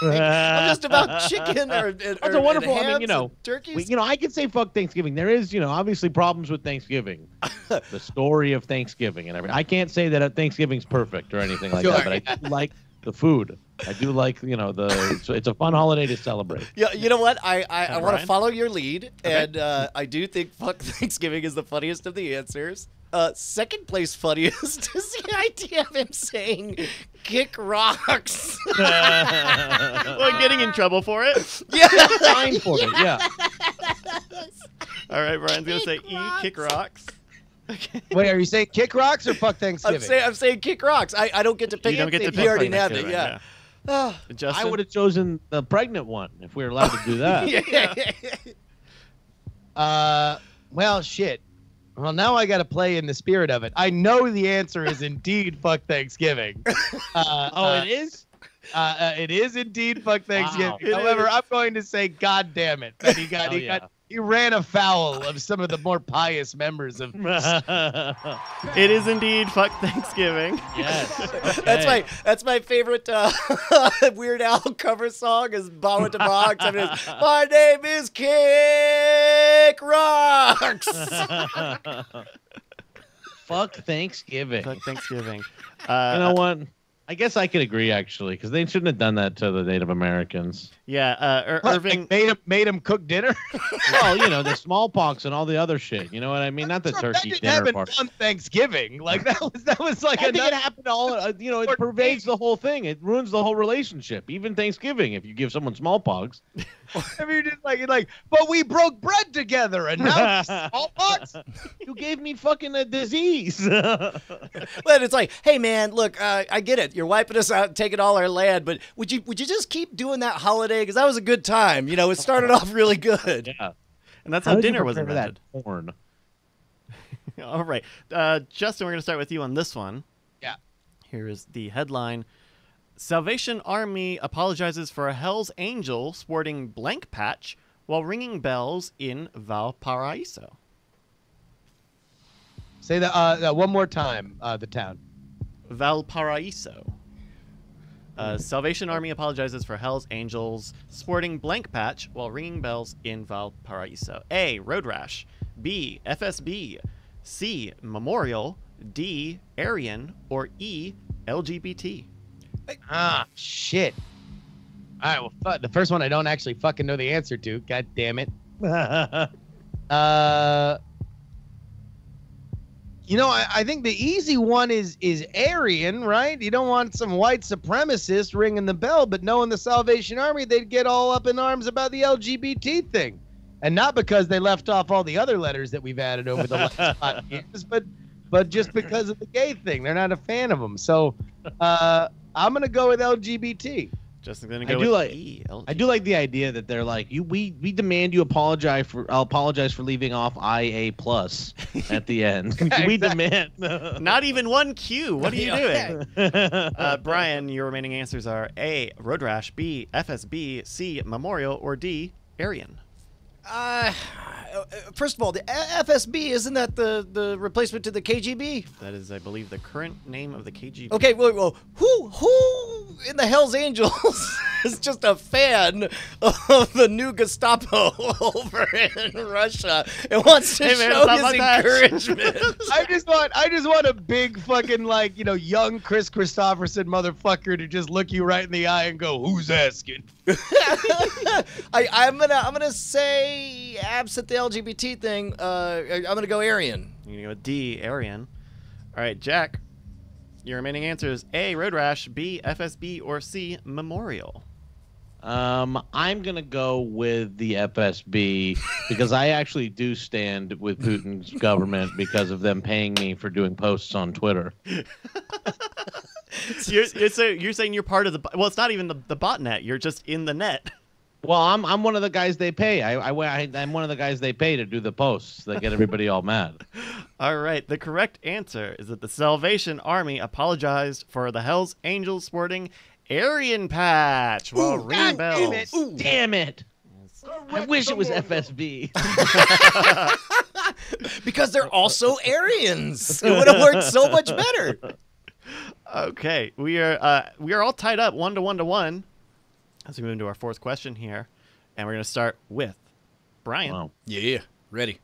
I'm just about chicken or That's a wonderful. I mean, turkeys. I could say fuck Thanksgiving. There is, obviously problems with Thanksgiving, the story of Thanksgiving and everything. I can't say that Thanksgiving's perfect or anything like that, but I do like the food. I do like, it's a fun holiday to celebrate. Yeah, you know what? I want to follow your lead, Okay. and I do think fuck Thanksgiving is the funniest of the answers. Second place funniest is the idea of him saying kick rocks. Well, getting in trouble for it. Yeah. Fine for it, yeah. All right, Brian's gonna say rocks. kick rocks. Okay. Wait, are you saying kick rocks or fuck Thanksgiving? I'm saying kick rocks. I don't get to pick You don't it. get to He pick already fuck nabbed it. Thanksgiving, Yeah. Justin? I would have chosen the pregnant one if we were allowed to do that. Well, shit. Well, now I got to play in the spirit of it. I know the answer is indeed fuck Thanksgiving. It is? It is indeed fuck Thanksgiving. It However, is. I'm going to say, God damn it, that he ran afoul of some of the more pious members of. It is indeed fuck Thanksgiving. Yes. That's my favorite Weird Al cover song is Bow at the Box. I mean, my name is Kick Rocks. Fuck Thanksgiving. Fuck Thanksgiving. You know what? I guess I could agree, actually, because they shouldn't have done that to the Native Americans. Yeah, Irving. Made him cook dinner. Well, the smallpox and all the other shit. You know what I mean? Not the That turkey didn't dinner happen part. on Thanksgiving. Like that was like I think it another. happened all. It pervades the whole thing. It ruins the whole relationship. Even Thanksgiving, if you give someone smallpox. I mean, just like, but we broke bread together, and now it's smallpox. You gave me fucking a disease. But it's like, hey man, look, I get it. You're wiping us out, and taking all our land, but would you just keep doing that holiday? Because that was a good time. It started off really good. Yeah. And that's how did you dinner was prepare invented. that porn? All right. Justin, we're going to start with you on this one. Yeah. Here is the headline. Salvation Army apologizes for a Hell's Angel sporting blank patch while ringing bells in Valparaiso. Say that one more time. The town. Valparaiso. Salvation Army apologizes for Hell's Angels sporting blank patch while ringing bells in Valparaiso. A. Road rash. B. FSB. C. Memorial. D. Aryan. Or E. LGBT. Ah, shit. All right, well, the first one I don't actually fucking know the answer to. God damn it. I think the easy one is Aryan, right? You don't want some white supremacist ringing the bell, but knowing the Salvation Army, they'd get all up in arms about the LGBT thing. And not because they left off all the other letters that we've added over the last 5 years, but just because of the gay thing. They're not a fan of them. So I'm going to go with LGBT. Justin's gonna go with E. I do like the idea that they're like, we demand you apologize for leaving off IA plus at the end. We demand. Not even one Q. What are you doing? Brian, your remaining answers are A. Road rash. B. FSB. C. Memorial. Or D. Aryan. First of all, the FSB, isn't that the replacement to the KGB? That is, I believe, the current name of the KGB. Okay, well, who in the Hells Angels is just a fan of the new Gestapo over in Russia and wants to Hey, man, show it's not his like that. encouragement? I just want a big fucking young Chris Christopherson motherfucker to just look you right in the eye and go, "Who's asking?" I'm gonna say, absent the LGBT thing, I'm gonna go Aryan. You're gonna go with D. Aryan. All right, Jack. Your remaining answers: A. Road rash. B. FSB. Or C. Memorial. I'm gonna go with the FSB because I actually do stand with Putin's government because of them paying me for doing posts on Twitter. You're saying you're part of the. Well, it's not even the botnet. You're just in the net. Well, I'm one of the guys they pay. I'm one of the guys they pay to do the posts that get everybody all mad. All right. The correct answer is that the Salvation Army apologized for the Hells Angels sporting Aryan patch while ringing bells. Damn it! I wish it was FSB. Because they're also Aryans. It would have worked so much better. Okay, we are all tied up 1-1 as we move into our fourth question here, and we're going to start with Brian. Wow. Yeah, ready.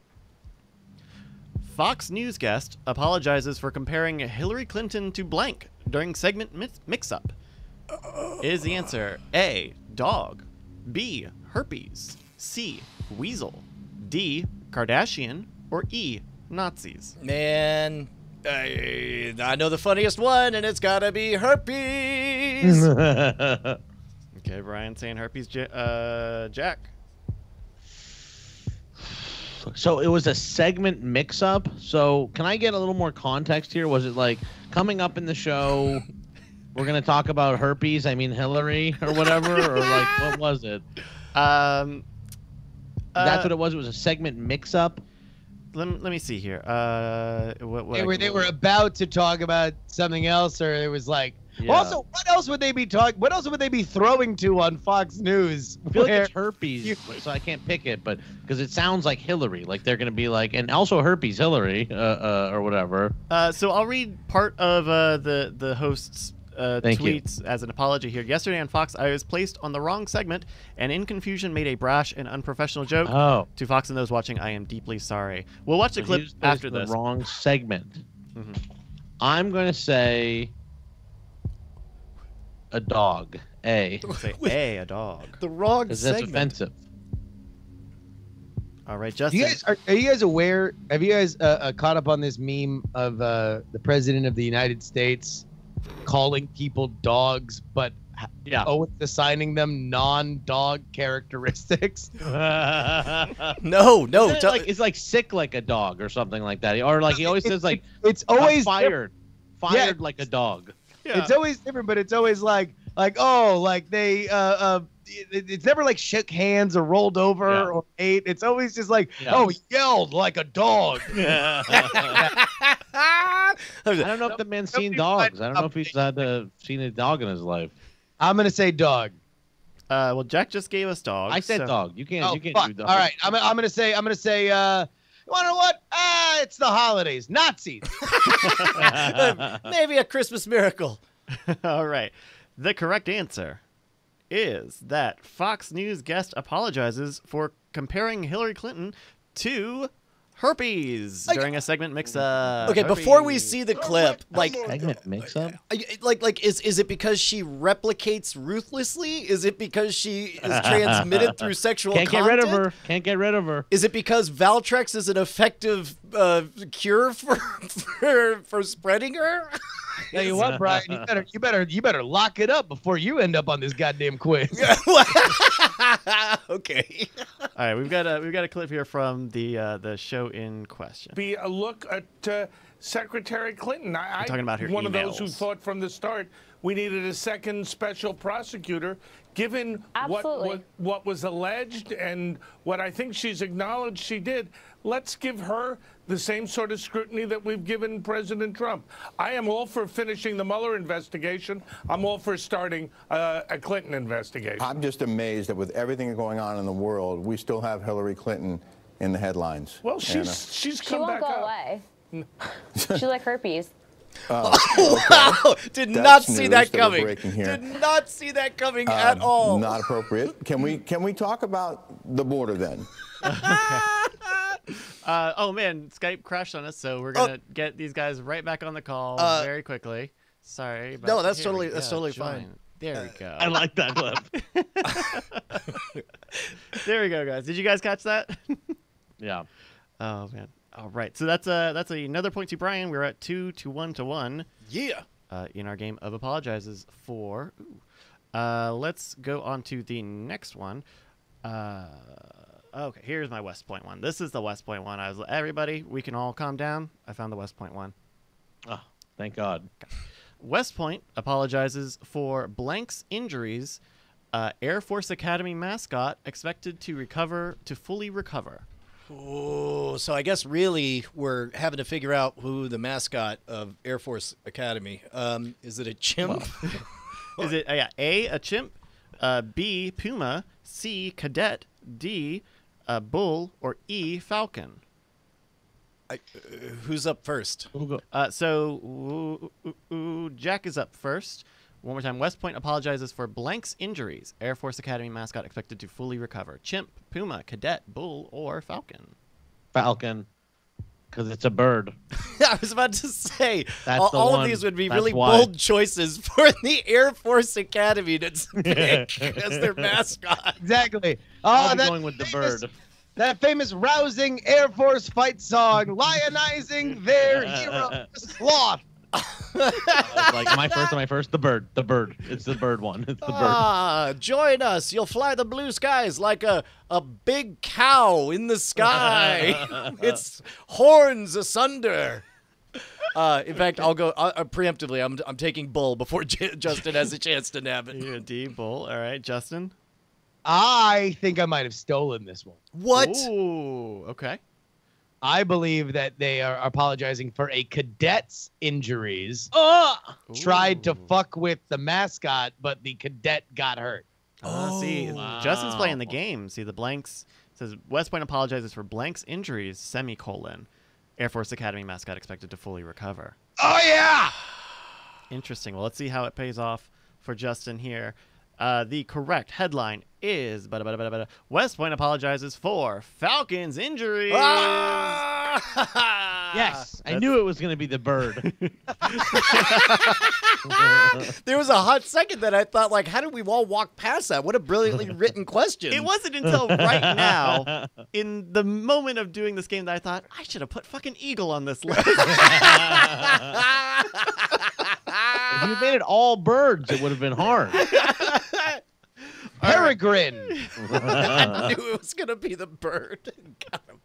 Fox News guest apologizes for comparing Hillary Clinton to blank during segment mix-up. Is the answer A, dog, B, herpes, C, weasel, D, Kardashian, or E, Nazis? Man, I know the funniest one, and it's gotta be herpes. Okay, Brian saying herpes. Jack. So it was a segment mix-up. So can I get a little more context here? Was it like coming up in the show, we're going to talk about herpes, I mean Hillary, or whatever? Or like, what was it? That's what it was? It was a segment mix-up? Let me see here. What They were about to talk about something else, or it was like. Yeah. Also, what else would they be talking? What else would they be throwing to on Fox News? I feel like it's herpes, so I can't pick it, but because it sounds like Hillary, like they're gonna be like, and also herpes Hillary, or whatever. So I'll read part of the host's tweets as an apology here. Yesterday on Fox, I was placed on the wrong segment and in confusion made a brash and unprofessional joke. Oh. To Fox and those watching, I am deeply sorry. We'll watch the clip after this. The wrong segment. Mhm. I'm gonna say a dog. A. Say A, a dog. The wrong Because that's segment. offensive. All right, Justin. Are you guys aware? Have you guys caught up on this meme of the president of the United States calling people dogs, but always assigning them non-dog characteristics? No. It's like sick like a dog or something like that. Or like he always says like it's always fired like a dog. Yeah. It's always different, but it's always like they it's never like shook hands or rolled over or ate. It's always just like, oh, he yelled like a dog. I don't know if the man's seen dogs. I don't know if he's seen a dog in his life. I'm gonna say dog. Well, Jack just gave us dog. I said dog. You can't do dog. All right, I'm gonna say. You wanna know what? It's the holidays. Nazis. Maybe a Christmas miracle. All right. The correct answer is that Fox News guest apologizes for comparing Hillary Clinton to herpes during a segment mix-up. Okay, before we see the clip, segment mix-up. Is it because she replicates ruthlessly? Is it because she is transmitted through sexual Can't content? Can't get rid of her. Is it because Valtrex is an effective cure for spreading her? Tell you what, Brian, you better lock it up before you end up on this goddamn quiz. Okay. All right, we've got a clip here from the show in question. Be a look at Secretary Clinton. I'm talking about her one of those who emails. thought from the start we needed a second special prosecutor, given what was alleged and what I think she's acknowledged she did. Let's give her the same sort of scrutiny that we've given President Trump. I am all for finishing the Mueller investigation. I'm all for starting a Clinton investigation. I'm just amazed that with everything going on in the world, we still have Hillary Clinton in the headlines. Well, she's come back up. She won't go away. She's like herpes. Wow! Did That's not see news that that we're coming. breaking here. Did not see that coming at all. Not appropriate. Can we talk about the border then? Oh man, Skype crashed on us, so we're gonna get these guys right back on the call very quickly. Sorry. But No, that's here we totally go. fine. There we go. I like that clip. There we go, guys. Did you guys catch that? Yeah. Oh man. All right. So that's another point to Brian. We're at 2-1. Yeah. In our game of apologizes for. Let's go on to the next one. Okay, here's my West Point one. This is the West Point one. Everybody, we can all calm down. I found the West Point one. Oh, thank God. West Point apologizes for blank's injuries. Air Force Academy mascot expected to fully recover. Oh, so I guess really we're having to figure out who the mascot of Air Force Academy. Is it a chimp? Is it A, a chimp, B, puma, C, cadet, D, bull, or E, falcon? Who's up first? Jack is up first. One more time. West Point apologizes for Blank's injuries. Air Force Academy mascot expected to fully recover. Chimp, Puma, Cadet, Bull, or Falcon? Falcon. Because it's a bird. I was about to say, That's all the of these one. would be That's really why. bold choices for the Air Force Academy to pick as their mascot. Exactly. I'm going with the bird. That famous rousing Air Force fight song, lionizing their hero, Sloth. Like my first, the bird. It's the bird one. It's the bird. Join us. You'll fly the blue skies like a big cow in the sky. Its horns asunder. In fact, I'll go preemptively. I'm taking Bull before Justin has a chance to nab it. You're D, Bull. All right, Justin. I think I might have stolen this one. What? Ooh, okay. I believe that they are apologizing for a cadet's injuries. Tried to fuck with the mascot, but the cadet got hurt. See, Justin's playing the game. See, the blanks says West Point apologizes for Blank's injuries, semicolon. Air Force Academy mascot expected to fully recover. Oh, yeah! Interesting. Well, let's see how it pays off for Justin here. The correct headline is West Point apologizes for Falcons injuries. Yes, I knew it was going to be the bird. There was a hot second that I thought, like, how did we all walk past that? What a brilliantly written question. It wasn't until right now, in the moment of doing this game, that I thought, I should have put fucking Eagle on this list. If you made it all birds, it would have been hard. Peregrine. I knew it was going to be the bird. Got him.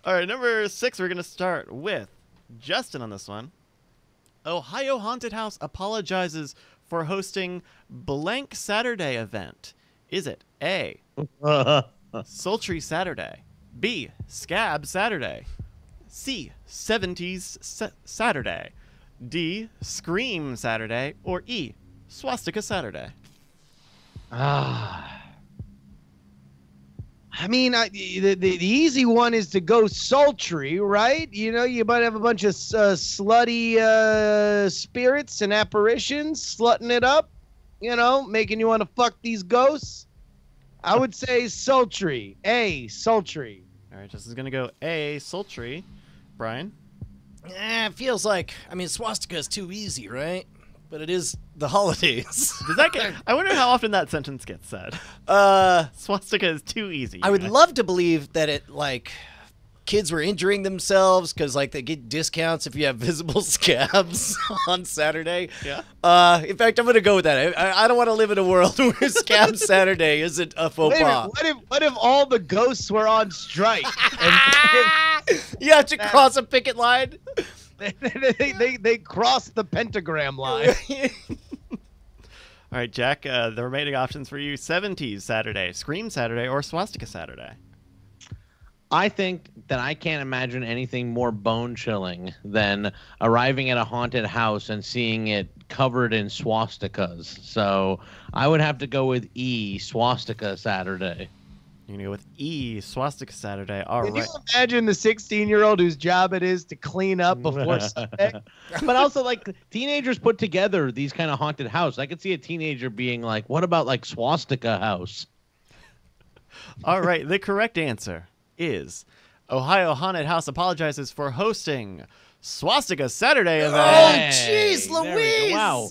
All right, number 6, we're going to start with Justin on this one. Ohio Haunted House apologizes for hosting blank Saturday event. Is it A, Sultry Saturday, B, Scab Saturday, C, 70s Saturday, D, Scream Saturday, or E, Swastika Saturday? I mean, the easy one is to go sultry, right? You know, you might have a bunch of slutty spirits and apparitions slutting it up, you know, making you want to fuck these ghosts. I would say sultry. A, sultry. All right, Justin's going to go A, Sultry. Brian? It feels like, I mean, swastika is too easy, right? But it is the holidays. Does that get, I wonder how often that sentence gets said. Swastika is too easy. I would love to believe that it, like, kids were injuring themselves because, like, they get discounts if you have visible scabs on Saturday. Yeah. In fact, I'm going to go with that. I don't want to live in a world where Scab Saturday isn't a faux pas. What if all the ghosts were on strike? You have to cross a picket line? They cross the pentagram line. All right, Jack, the remaining options for you, 70s Saturday, Scream Saturday, or Swastika Saturday. I think that I can't imagine anything more bone-chilling than arriving at a haunted house and seeing it covered in swastikas. So I would have to go with E, Swastika Saturday. You're going to go with E, Swastika Saturday. All right. Can you imagine the 16-year-old whose job it is to clean up before Sunday? But also, like, teenagers put together these kind of haunted house. I could see a teenager being like, what about, like, Swastika House? All right, the correct answer is Ohio Haunted House apologizes for hosting Swastika Saturday event. Oh, jeez, Louise! Wow.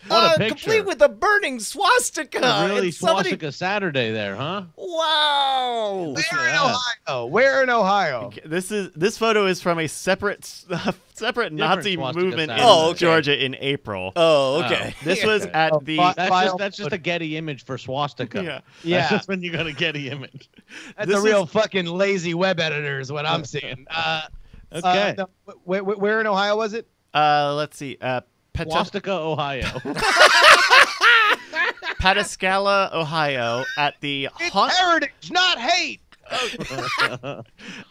What a picture. Complete with a burning swastika. Really Swastika Saturday there, huh? Wow. Where in Ohio? Where in Ohio? This photo is from a separate Nazi swastika movement in Saturday. Georgia in April. Oh, okay. This was at the... That's just a Getty image for swastika. Yeah. That's just when you got a Getty image. That's a real fucking lazy web editor is what I'm seeing. Okay. No, where in Ohio was it? Let's see. Swastika, Ohio. Pataskala, Ohio, at the It's heritage, not hate.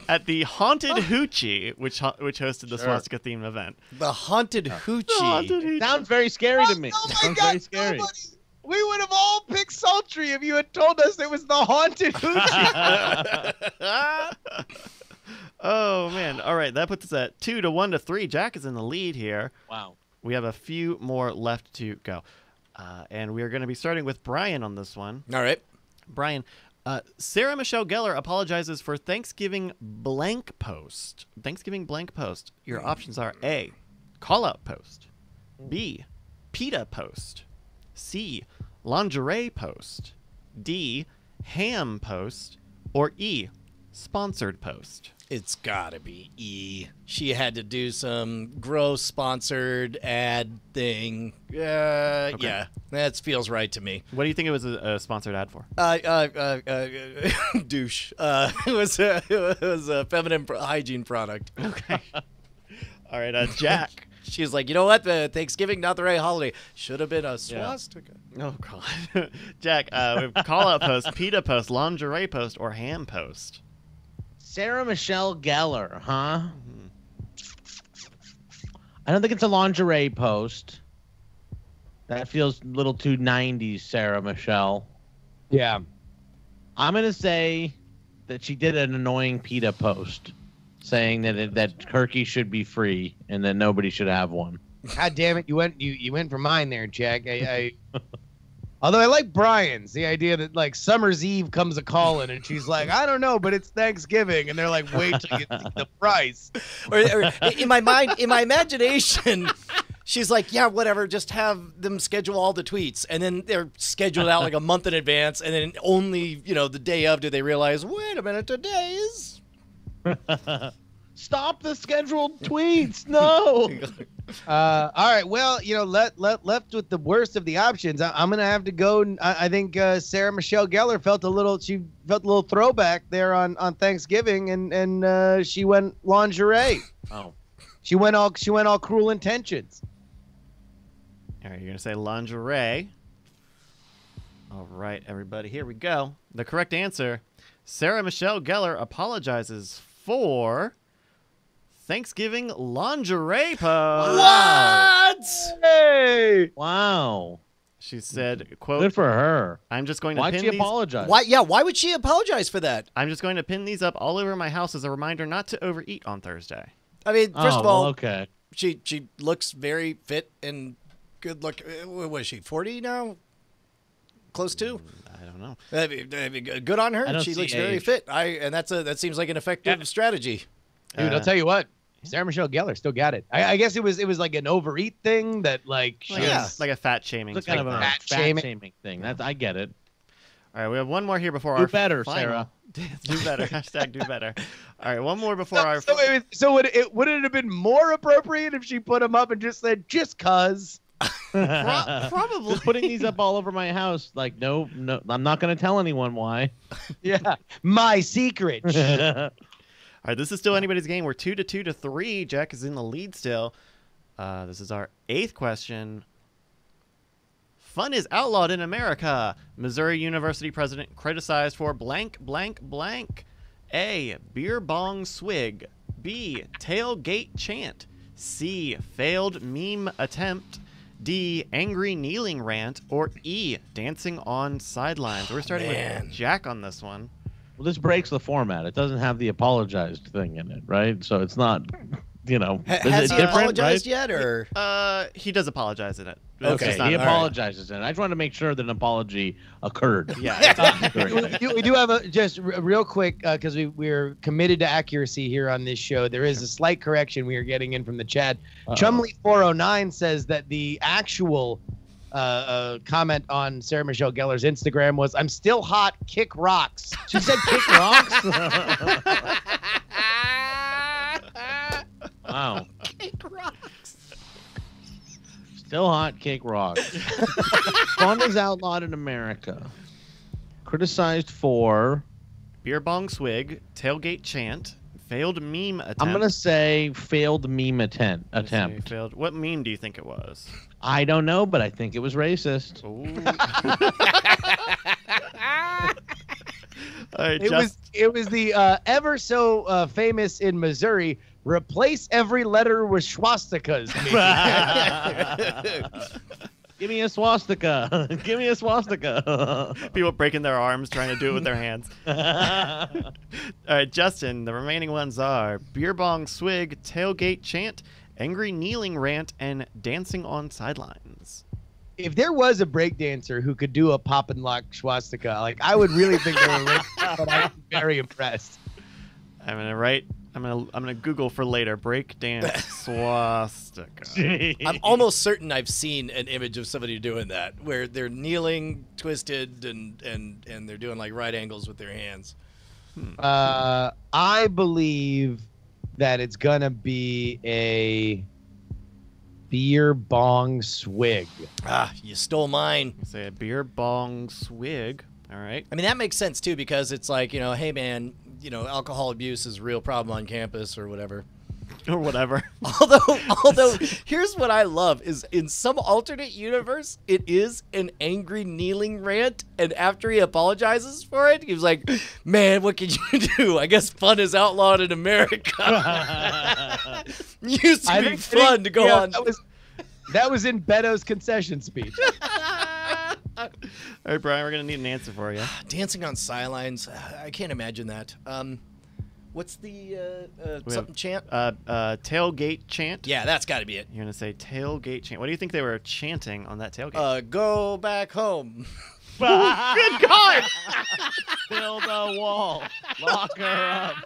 at the Haunted Hoochie, which hosted the swastika themed event. The Haunted Hoochie. Sounds very scary to me. Oh my Sounds God, very scary. we would have all picked sultry if you had told us it was the Haunted Hoochie. Oh, man. All right, that puts us at 2-1-3. Jack is in the lead here. Wow. We have a few more left to go. And we are going to be starting with Brian on this one. All right. Brian, Sarah Michelle Gellar apologizes for Thanksgiving blank post. Thanksgiving blank post. Your options are A, call-out post. B, PETA post. C, lingerie post. D, ham post. Or E, sponsored post. It's gotta be E. She had to do some gross sponsored ad thing. Yeah, that feels right to me. What do you think it was a sponsored ad for? Douche. It was a feminine hygiene product. Okay. All right, Jack. She was like, you know what? Thanksgiving, not the right holiday. Should have been a swastika. Oh, God. Jack, we have call-out post, PETA post, lingerie post, or ham post. Sarah Michelle Gellar, huh? I don't think it's a lingerie post. That feels a little too 90s, Sarah Michelle. Yeah. I'm going to say that she did an annoying PETA post saying that turkey should be free and that nobody should have one. God damn it. You went for mine there, Jack. Although I like Brian's, the idea that like Summer's Eve comes a calling and she's like, I don't know, but it's Thanksgiving, and they're like, wait till you see the price. Or in my mind, in my imagination, she's like, yeah, whatever, just have them schedule all the tweets, and then they're scheduled out like a month in advance, and then only the day of do they realize, wait a minute, today is. Stop the scheduled tweets. No. All right. Well, left with the worst of the options. I'm gonna have to go. I think Sarah Michelle Gellar felt a little throwback there on Thanksgiving, and she went lingerie. Oh. She went all Cruel Intentions. All right, you're gonna say lingerie. All right, everybody, here we go. The correct answer: Sarah Michelle Gellar apologizes for Thanksgiving lingerie post. What? Hey! Wow. She said, quote, good for her. I'm just going to Why'd pin she these. apologize? Why would she apologize for that? I'm just going to pin these up all over my house as a reminder not to overeat on Thursday. I mean, first of all, okay. She looks very fit and good look. What is she, 40 now? Close to? I don't know. I mean, good on her. She looks very fit. And that seems like an effective strategy. Dude, I'll tell you what. Sarah Michelle Gellar still got it. I guess it was like an overeat thing that like she was, like a fat shaming. It's kind of a fat shaming thing. I get it. All right, we have one more here before do our better, final. Sarah. Do better. Hashtag do better. All right, one more before our. So would it have been more appropriate if she put them up and just said just cuz? Probably. Just putting these up all over my house. Like no, I'm not going to tell anyone why. Yeah, my secret. All right, this is still anybody's game. We're 2-2-3. Jack is in the lead still. This is our 8th question. Fun is outlawed in America. Missouri University president criticized for blank, blank, blank. A, beer bong swig. B, tailgate chant. C, failed meme attempt. D, angry kneeling rant. Or E, dancing on sidelines. We're starting with Jack on this one. Well, this breaks the format. It doesn't have the apologized thing in it, right? So it's not, Has he apologized yet, or? He does apologize in it. Okay, he apologizes in it. I just wanted to make sure that an apology occurred. Yeah. we do have just real quick, because we're committed to accuracy here on this show. There is a slight correction we are getting in from the chat. Chumley409 says that the actual comment on Sarah Michelle Gellar's Instagram was, I'm still hot, kick rocks. She said kick rocks? Wow. Kick rocks. Still hot, kick rocks. Fun is outlawed in America. Criticized for beer bong swig, tailgate chant, failed meme attempt. I'm gonna say failed meme attempt. Failed. What meme do you think it was? I don't know, but I think it was racist. Right, it was the ever so famous in Missouri, replace every letter with swastikas. Give me a swastika. Give me a swastika. People breaking their arms trying to do it with their hands. All right, Justin, the remaining ones are beer bong swig, tailgate chant, angry kneeling rant, and dancing on sidelines. If there was a breakdancer who could do a pop and lock swastika, like I would really think they were rich, but I'd be very impressed. I'm gonna Google for later. Breakdance swastika. I'm almost certain I've seen an image of somebody doing that, where they're kneeling, twisted, and they're doing like right angles with their hands. I believe that it's gonna be a beer bong swig. Ah, you stole mine. Say a beer bong swig. All right. I mean, that makes sense too, because it's like, hey man, alcohol abuse is a real problem on campus or whatever. Or whatever. Although here's what I love is in some alternate universe, it is an angry kneeling rant, and after he apologizes for it, he was like, man, what can you do? I guess fun is outlawed in America. It used to be fun to go on. That was in Beto's concession speech. All right, Brian, we're going to need an answer for you. Dancing on sidelines. I can't imagine that. What's the something chant? Tailgate chant. Yeah, that's got to be it. You're going to say tailgate chant. What do you think they were chanting on that tailgate? Go back home. Good God! Build a wall. Lock her up.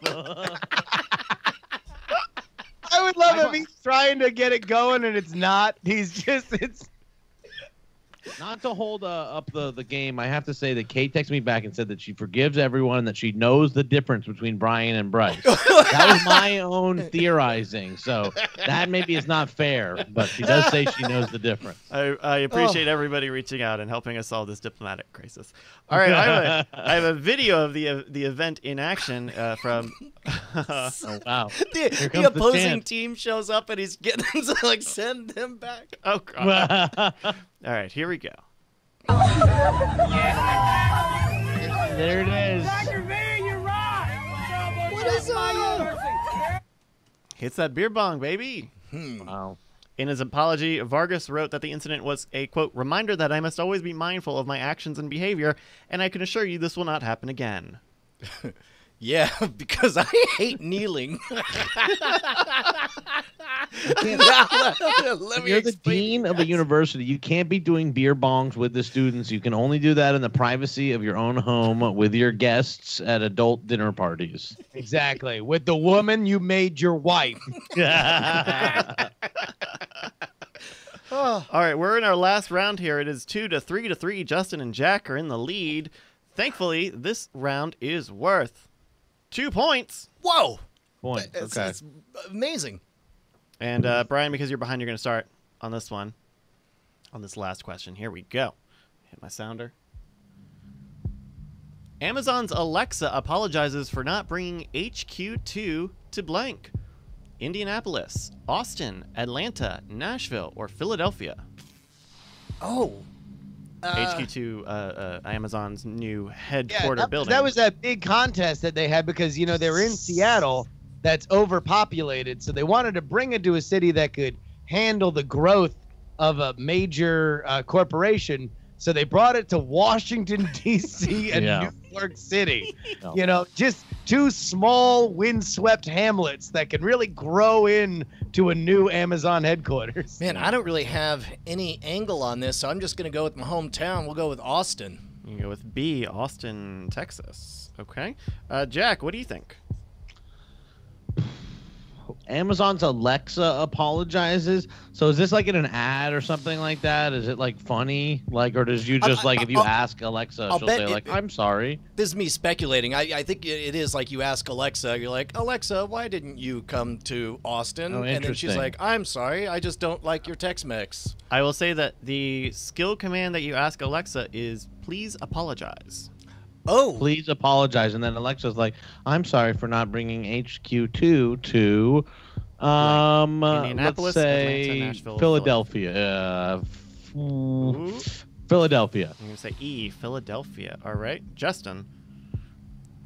I would love if he's trying to get it going and it's not. It's Not to hold up the game, I have to say that Kate texted me back and said that she forgives everyone and that she knows the difference between Brian and Bryce. That was my own theorizing, so that maybe is not fair, but she does say she knows the difference. I appreciate everybody reaching out and helping us solve this diplomatic crisis. All right, I have a video of the event in action from. Oh, wow! The opposing team shows up and he's getting them to like send them back. Oh God! All right, here we go. There it is. Dr. V, you're right. What is that? Hits that beer bong, baby. Wow. In his apology, Vargas wrote that the incident was a, quote, reminder that I must always be mindful of my actions and behavior, and I can assure you this will not happen again. Yeah, because I hate kneeling. You're the dean of a university. You can't be doing beer bongs with the students. You can only do that in the privacy of your own home with your guests at adult dinner parties. Exactly. With the woman you made your wife. All right, we're in our last round here. It is 2-3-3. Justin and Jack are in the lead. Thankfully, this round is worth 2 points. Whoa. Point. Okay. It's amazing. And Brian, because you're behind, you're going to start on this one. On this last question. Here we go. Hit my sounder. Amazon's Alexa apologizes for not bringing HQ2 to blank. Indianapolis, Austin, Atlanta, Nashville, or Philadelphia? Oh. HQ2, Amazon's new headquarter building. That was that big contest that they had because, they were in Seattle that's overpopulated. So they wanted to bring it to a city that could handle the growth of a major corporation. So they brought it to Washington, D.C. and New York City. Just two small windswept hamlets that can really grow into a new Amazon headquarters. Man, I don't really have any angle on this, so I'm just going to go with my hometown. We'll go with Austin. You can go with B, Austin, Texas. Okay. Jack, what do you think? Amazon's Alexa apologizes. So is this like in an ad or something like that? Is it like funny? Or does you just if you ask Alexa, she'll say I'm sorry? This is me speculating. I think it is like you ask Alexa, you're like, Alexa, why didn't you come to Austin? Oh, and then she's like, I'm sorry, I just don't like your Tex-Mex. I will say that the skill command that you ask Alexa is please apologize. Oh. Please apologize. And then Alexa's like, I'm sorry for not bringing HQ2 to, Indianapolis, let's say Atlanta, Nashville, Philadelphia. Philadelphia. I'm going to say E, Philadelphia. All right. Justin.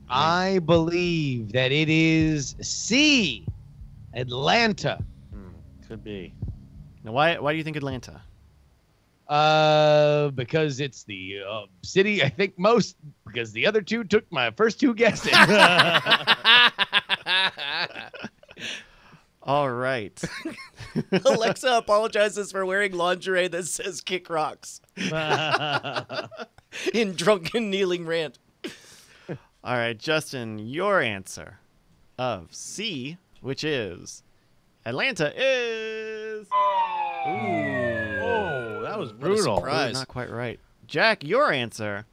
I believe that it is C, Atlanta. Could be. Now, why do you think Atlanta? Because it's the city I think most, because the other two took my first two guesses. All right. Alexa apologizes for wearing lingerie that says "Kick Rocks" in drunken kneeling rant. All right, Justin, your answer of C, which is Atlanta, is. Oh, that was brutal. Ooh, not quite right. Jack, your answer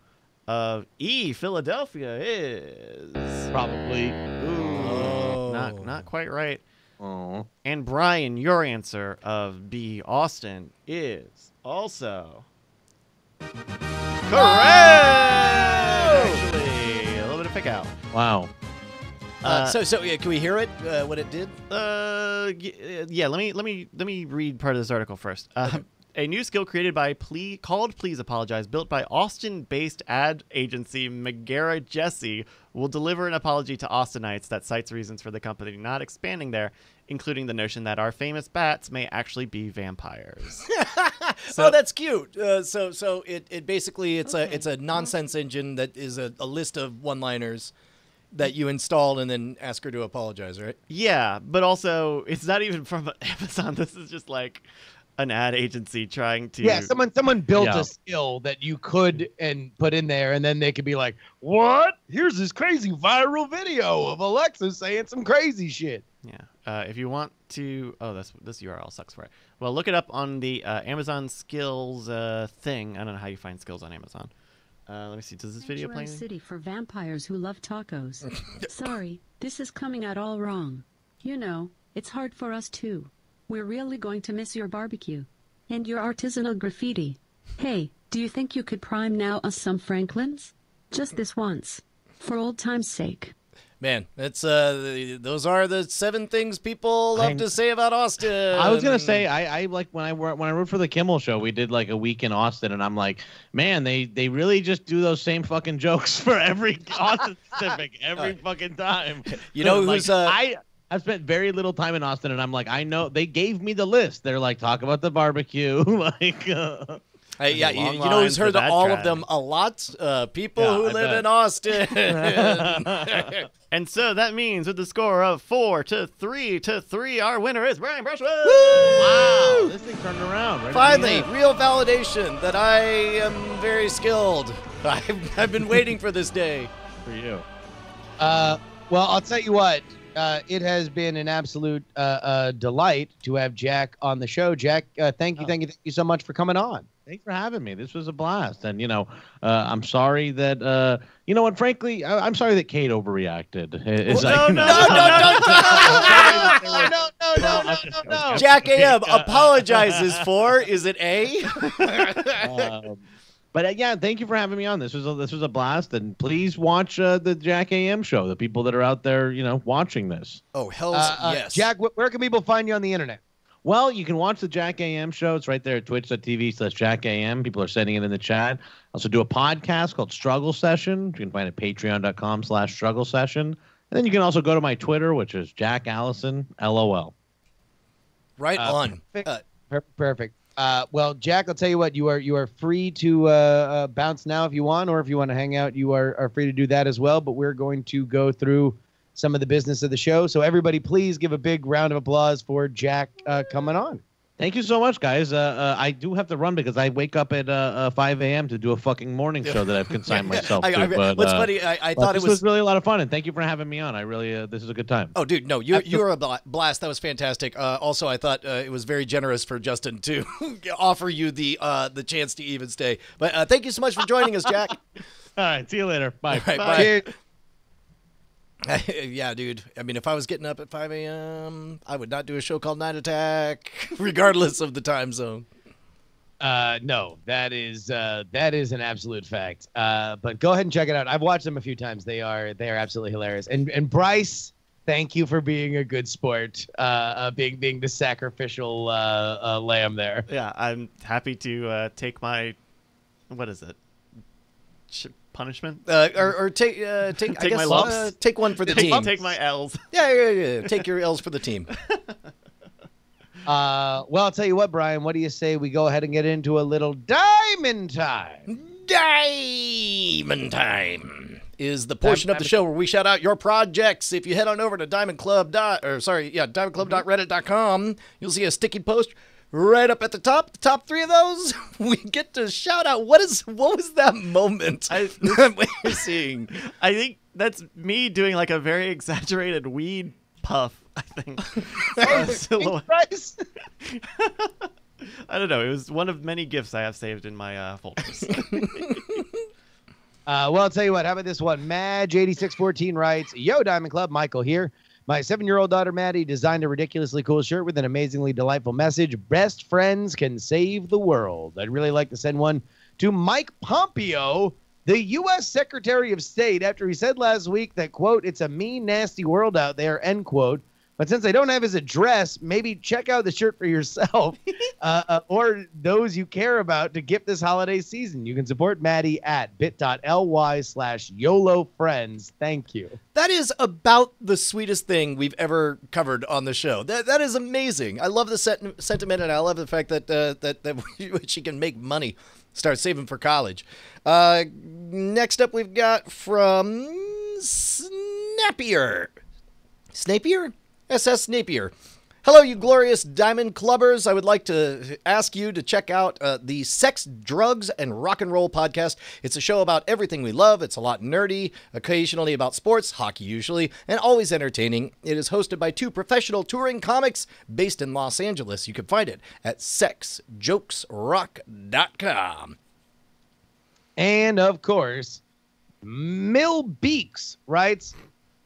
of E, Philadelphia, is Probably. Ooh, not quite right. Oh. And Brian, your answer of B, Austin, is also correct. Actually, a little bit of pick out. Wow. So can we hear it? What it did? Yeah. Let me read part of this article first. A new skill created by called Please Apologize, built by Austin-based ad agency Megara Jesse, will deliver an apology to Austinites that cites reasons for the company not expanding there, including the notion that our famous bats may actually be vampires. Oh, that's cute. So it basically it's a nonsense engine that is a list of one-liners that you install and then ask her to apologize, right? Yeah, but also it's not even from Amazon. This is just like an ad agency trying to. Yeah, someone built a skill that you could and put in there, and then they could be like, "What? Here's this crazy viral video of Alexa saying some crazy shit." Yeah. If you want to, this URL sucks for it. Well, look it up on the Amazon Skills thing. I don't know how you find skills on Amazon. Let me see. Does this video play? City for vampires who love tacos. Sorry, this is coming out all wrong. You know, it's hard for us too. We're really going to miss your barbecue and your artisanal graffiti. Hey, do you think you could prime now us some Franklins? Just this once, for old time's sake. Man, it's those are the 7 things people love to say about Austin. I was gonna say I like when I wrote for the Kimmel Show, we did like a week in Austin, and I'm like, man, they really just do those same fucking jokes for every Austin specific every fucking time. You know like, who's I've spent very little time in Austin, and I'm like, I know they gave me the list. They're like, talk about the barbecue, like. Yeah, you know who's heard all of them a lot? People who live in Austin. And so that means with the score of 4-3, our winner is Brian Brushwood. Wow, this thing turned around. Finally, real validation that I am very skilled. I've been waiting for this day. For you. Well, I'll tell you what. It has been an absolute delight to have Jack on the show. Jack, thank you so much for coming on. Thanks for having me. This was a blast. And, I'm sorry that, and frankly, I'm sorry that Kate overreacted. No. Jack A.M. apologizes for, is it A? But yeah, thank you for having me on. This was a blast, and please watch the Jack AM show. The people that are out there, watching this. Oh, hell's yes. Jack, where can people find you on the internet? Well, you can watch the Jack AM show. It's right there at twitch.tv/Jack AM. People are sending it in the chat. I also do a podcast called Struggle Session. You can find it at patreon.com/Struggle Session. And then you can also go to my Twitter, which is Jack Allison, LOL. Right on. Perfect. Well, Jack, I'll tell you what, you are free to bounce now if you want, or if you want to hang out, you are free to do that as well. But we're going to go through some of the business of the show. So everybody, please give a big round of applause for Jack coming on. Thank you so much, guys. I do have to run because I wake up at 5 a.m. to do a fucking morning show that I've consigned myself to. But, what's funny, I thought it was really a lot of fun, and thank you for having me on. I really, this is a good time. Oh, dude, no, you're a blast. That was fantastic. Also, I thought it was very generous for Justin to offer you the chance to even stay. But thank you so much for joining us, Jack. All right, see you later. Bye. All right, bye. Yeah, dude. I mean, if I was getting up at 5 a.m., I would not do a show called Night Attack, regardless of the time zone. No, that is an absolute fact. But go ahead and check it out. I've watched them a few times. They are absolutely hilarious. And Bryce, thank you for being a good sport, being the sacrificial lamb there. Yeah, I'm happy to take my, what is it? Punishment? Or take I guess, my lumps. Take one for the team. Take my L's. Yeah. Take your L's for the team. Well, I'll tell you what, Brian. What do you say we go ahead and get into a little diamond time? Diamond time is the portion of the show where we shout out your projects. If you head on over to diamondclub.reddit.com, you'll see a sticky post right up at the top. The top 3 of those, we get to shout out. What was that moment that we're seeing? I think that's me doing like a very exaggerated weed puff. I think. I don't know. It was one of many gifts I have saved in my folders. Well, I'll tell you what. How about this one? Madge8614 writes, Yo, Diamond Club, Michael here. My 7-year-old daughter, Maddie, designed a ridiculously cool shirt with an amazingly delightful message. Best friends can save the world. I'd really like to send one to Mike Pompeo, the U.S. Secretary of State, after he said last week that, quote, it's a mean, nasty world out there, end quote. But since I don't have his address, maybe check out the shirt for yourself or those you care about to gift this holiday season. You can support Maddie at bit.ly/YOLOFriends. Thank you. That is about the sweetest thing we've ever covered on the show. That is amazing. I love the sentiment, and I love the fact that she can make money, start saving for college. Next up, we've got from Snapier. Snapier? SS Napier. Hello, you glorious Diamond Clubbers. I would like to ask you to check out the Sex, Drugs, and Rock and Roll podcast. It's a show about everything we love. It's a lot nerdy, occasionally about sports, hockey usually, and always entertaining. It is hosted by 2 professional touring comics based in Los Angeles. You can find it at sexjokesrock.com. And, of course, Mill Beeks writes,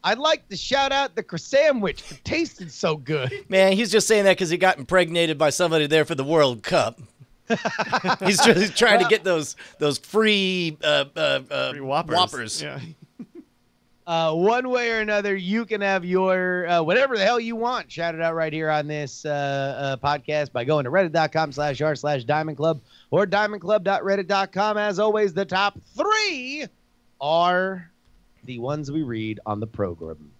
I'd like to shout out the croissant-wich. It tasted so good. Man, he's just saying that because he got impregnated by somebody there for the World Cup. He's trying to get those free, free Whoppers. Yeah. One way or another, you can have your whatever the hell you want shouted out right here on this podcast by going to reddit.com/r/Diamond Club or diamondclub.reddit.com. As always, the top 3 are the ones we read on the program.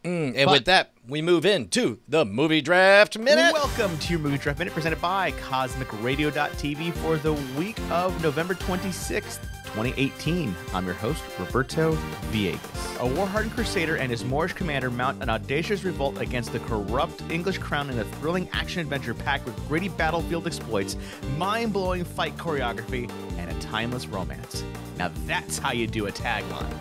With that, we move into the Movie Draft Minute. Welcome to your Movie Draft Minute presented by CosmicRadio.tv for the week of November 26th, 2018. I'm your host, Roberto Villegas. A war-hardened crusader and his Moorish commander mount an audacious revolt against the corrupt English crown in a thrilling action-adventure packed with gritty battlefield exploits, mind-blowing fight choreography, and a timeless romance. Now that's how you do a tagline.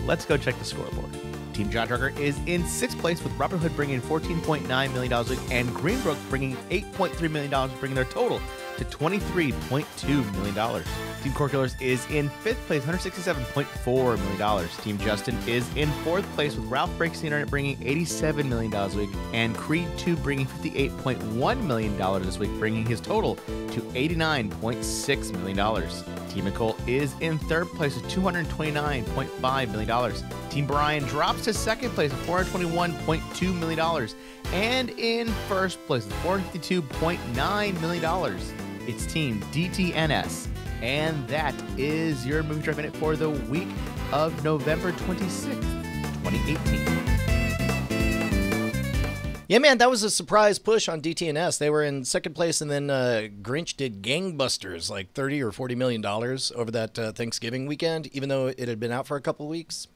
Let's go check the scoreboard. Team John Trucker is in 6th place with Robert Hood bringing $14.9 million and Greenbrook bringing $8.3 million, bringing their total to $23.2 million. Team Core Killers is in 5th place, $167.4 million. Team Justin is in 4th place with Ralph Breaks the Internet bringing $87 million a week and Creed 2 bringing $58.1 million this week, bringing his total to $89.6 million. Team Nicole is in 3rd place with $229.5 million. Team Brian drops to 2nd place with $421.2 million. And in 1st place with $452.9 million, it's Team DTNS. And that is your Movie Draft Minute for the week of November 26th, 2018. Yeah, man, that was a surprise push on DTNS. They were in 2nd place, and then Grinch did gangbusters, like $30 or $40 million over that Thanksgiving weekend, even though it had been out for a couple of weeks.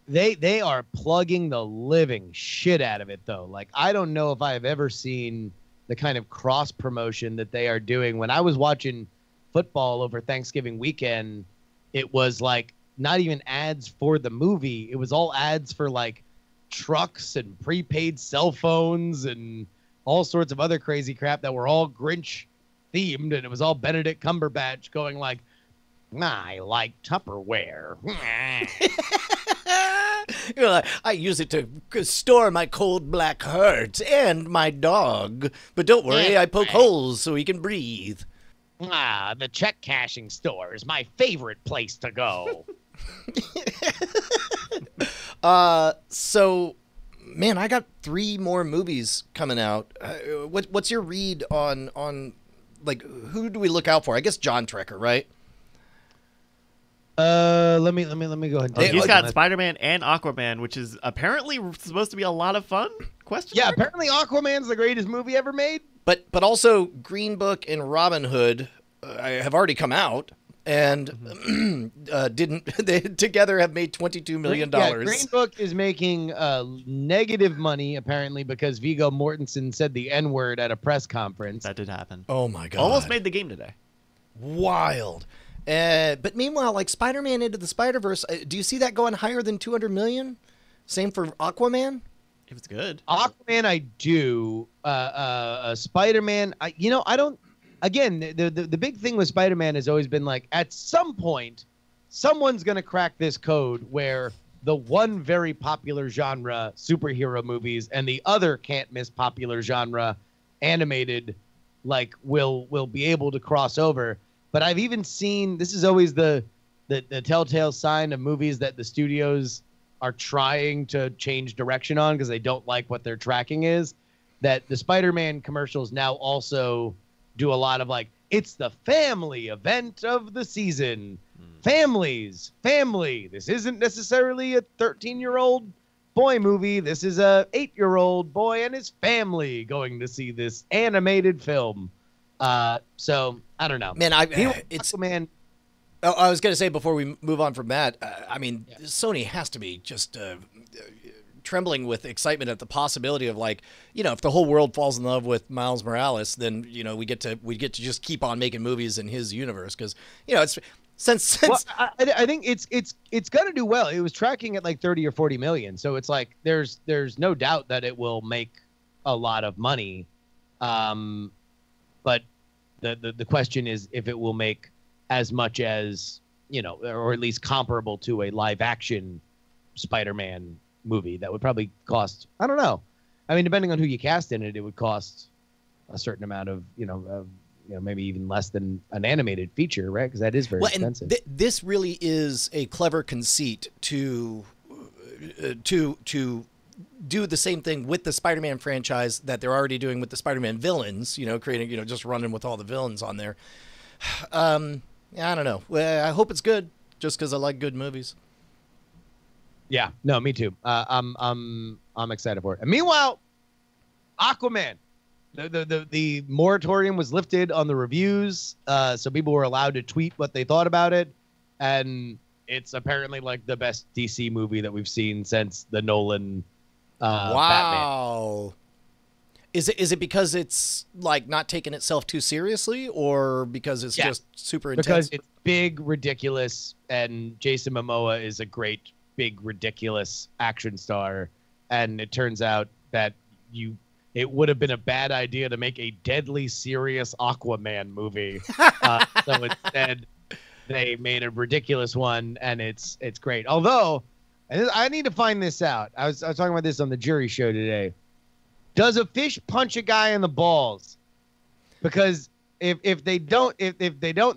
They are plugging the living shit out of it, though. Like, I don't know if I have ever seen the kind of cross promotion that they are doing. When I was watching football over Thanksgiving weekend, it was like not even ads for the movie. It was all ads for like trucks and prepaid cell phones and all sorts of other crazy crap that were all Grinch themed, and it was all Benedict Cumberbatch going like, I like Tupperware. You're like, I use it to store my cold black heart and my dog. But don't worry, I poke holes so he can breathe. The check cashing store is my favorite place to go. So, man, I got 3 more movies coming out. What's your read on like, who do we look out for? I guess John Trekker, right? Let me go ahead. And he's got Spider-Man and Aquaman, which is apparently supposed to be a lot of fun. Yeah, apparently Aquaman's the greatest movie ever made. But also Green Book and Robin Hood have already come out. And they together have made $22 million. Yeah, Green Book is making negative money, apparently, because Viggo Mortensen said the N-word at a press conference. That did happen. Oh, my God. Almost made the game today. Wild. But meanwhile, like Spider-Man Into the Spider-Verse, do you see that going higher than 200 million? Same for Aquaman? If it's good. Aquaman, I do. Spider-Man, I don't. Again, the big thing with Spider-Man has always been like, at some point, someone's going to crack this code where the one very popular genre, superhero movies, and the other can't miss popular genre, animated, like will be able to cross over. But I've even seen, this is always the telltale sign of movies that the studios are trying to change direction on because they don't like what their tracking is, that the Spider-Man commercials now also do a lot of like, it's the family event of the season. Family. This isn't necessarily a 13-year-old boy movie. This is a 8-year-old boy and his family going to see this animated film. So I don't know, man. It's man. Oh, I was going to say before we move on from that, Sony has to be just trembling with excitement at the possibility of, like, if the whole world falls in love with Miles Morales, then we get to just keep on making movies in his universe because it's since I think it's gonna do well. It was tracking at like 30 or 40 million, so it's like there's no doubt that it will make a lot of money, but the question is if it will make as much as or at least comparable to a live action Spider-Man movie that would probably cost, I don't know. I mean, depending on who you cast in it, it would cost a certain amount of, maybe even less than an animated feature, right? Because that is very expensive. And this really is a clever conceit to do the same thing with the Spider-Man franchise that they're already doing with the Spider-Man villains, creating, just running with all the villains on there. I don't know. Well, I hope it's good just because I like good movies. Yeah, no, me too. I'm excited for it. And meanwhile, Aquaman, the moratorium was lifted on the reviews, so people were allowed to tweet what they thought about it, and it's apparently like the best DC movie that we've seen since the Nolan Batman. Is it because it's like not taking itself too seriously, or because it's just super intense? Because it's big, ridiculous, and Jason Momoa is a great big ridiculous action star, and it turns out that it would have been a bad idea to make a deadly serious Aquaman movie. So instead they made a ridiculous one, and it's great. Although I need to find this out. I was talking about this on the jury show today. Does a fish punch a guy in the balls? Because if they don't,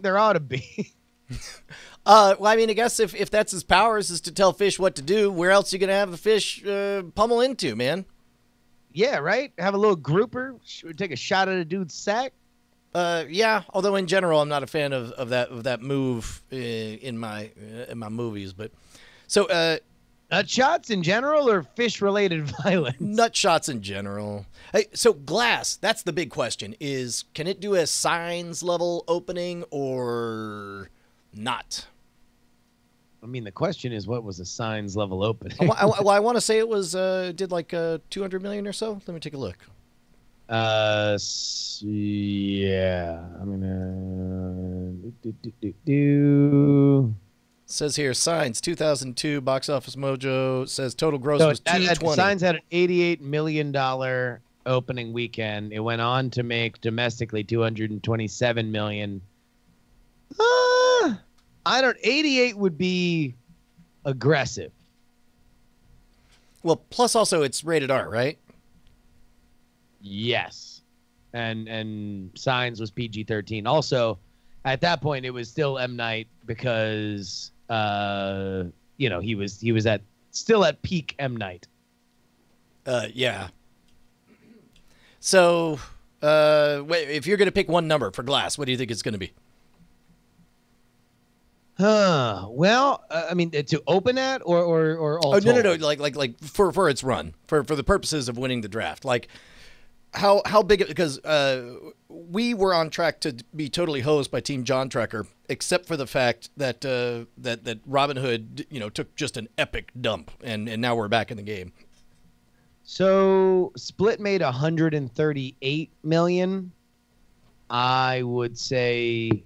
there ought to be. Well, I mean, I guess if that's his powers is to tell fish what to do, where else are you going to have a fish pummel into, man? Yeah, right? Have a little grouper, take a shot at a dude's sack? Yeah, although in general I'm not a fan of that move in my movies, but so nut shots in general or fish-related violence? Nut shots in general. Hey, so Glass, that's the big question, is can it do a Signs level opening or not? I mean, the question is, what was a Signs level opening? I want to say it was did like 200 million or so. Let me take a look. Yeah. I mean, says here, Signs 2002 box office mojo says total gross was 220. Signs had an $88 million opening weekend. It went on to make domestically $227 million. 88 would be aggressive. Well, plus also it's rated R, right? Yes. And Signs was PG-13. Also, at that point it was still M. Night because he was still at peak M. Night. Yeah. So, wait, if you're going to pick one number for Glass, what do you think it's going to be? Well, I mean, to open at or all no, like for its run, for the purposes of winning the draft. Like, how big? Because we were on track to be totally hosed by Team John Tracker, except for the fact that that Robin Hood, took just an epic dump, and now we're back in the game. So Split made 138 million. I would say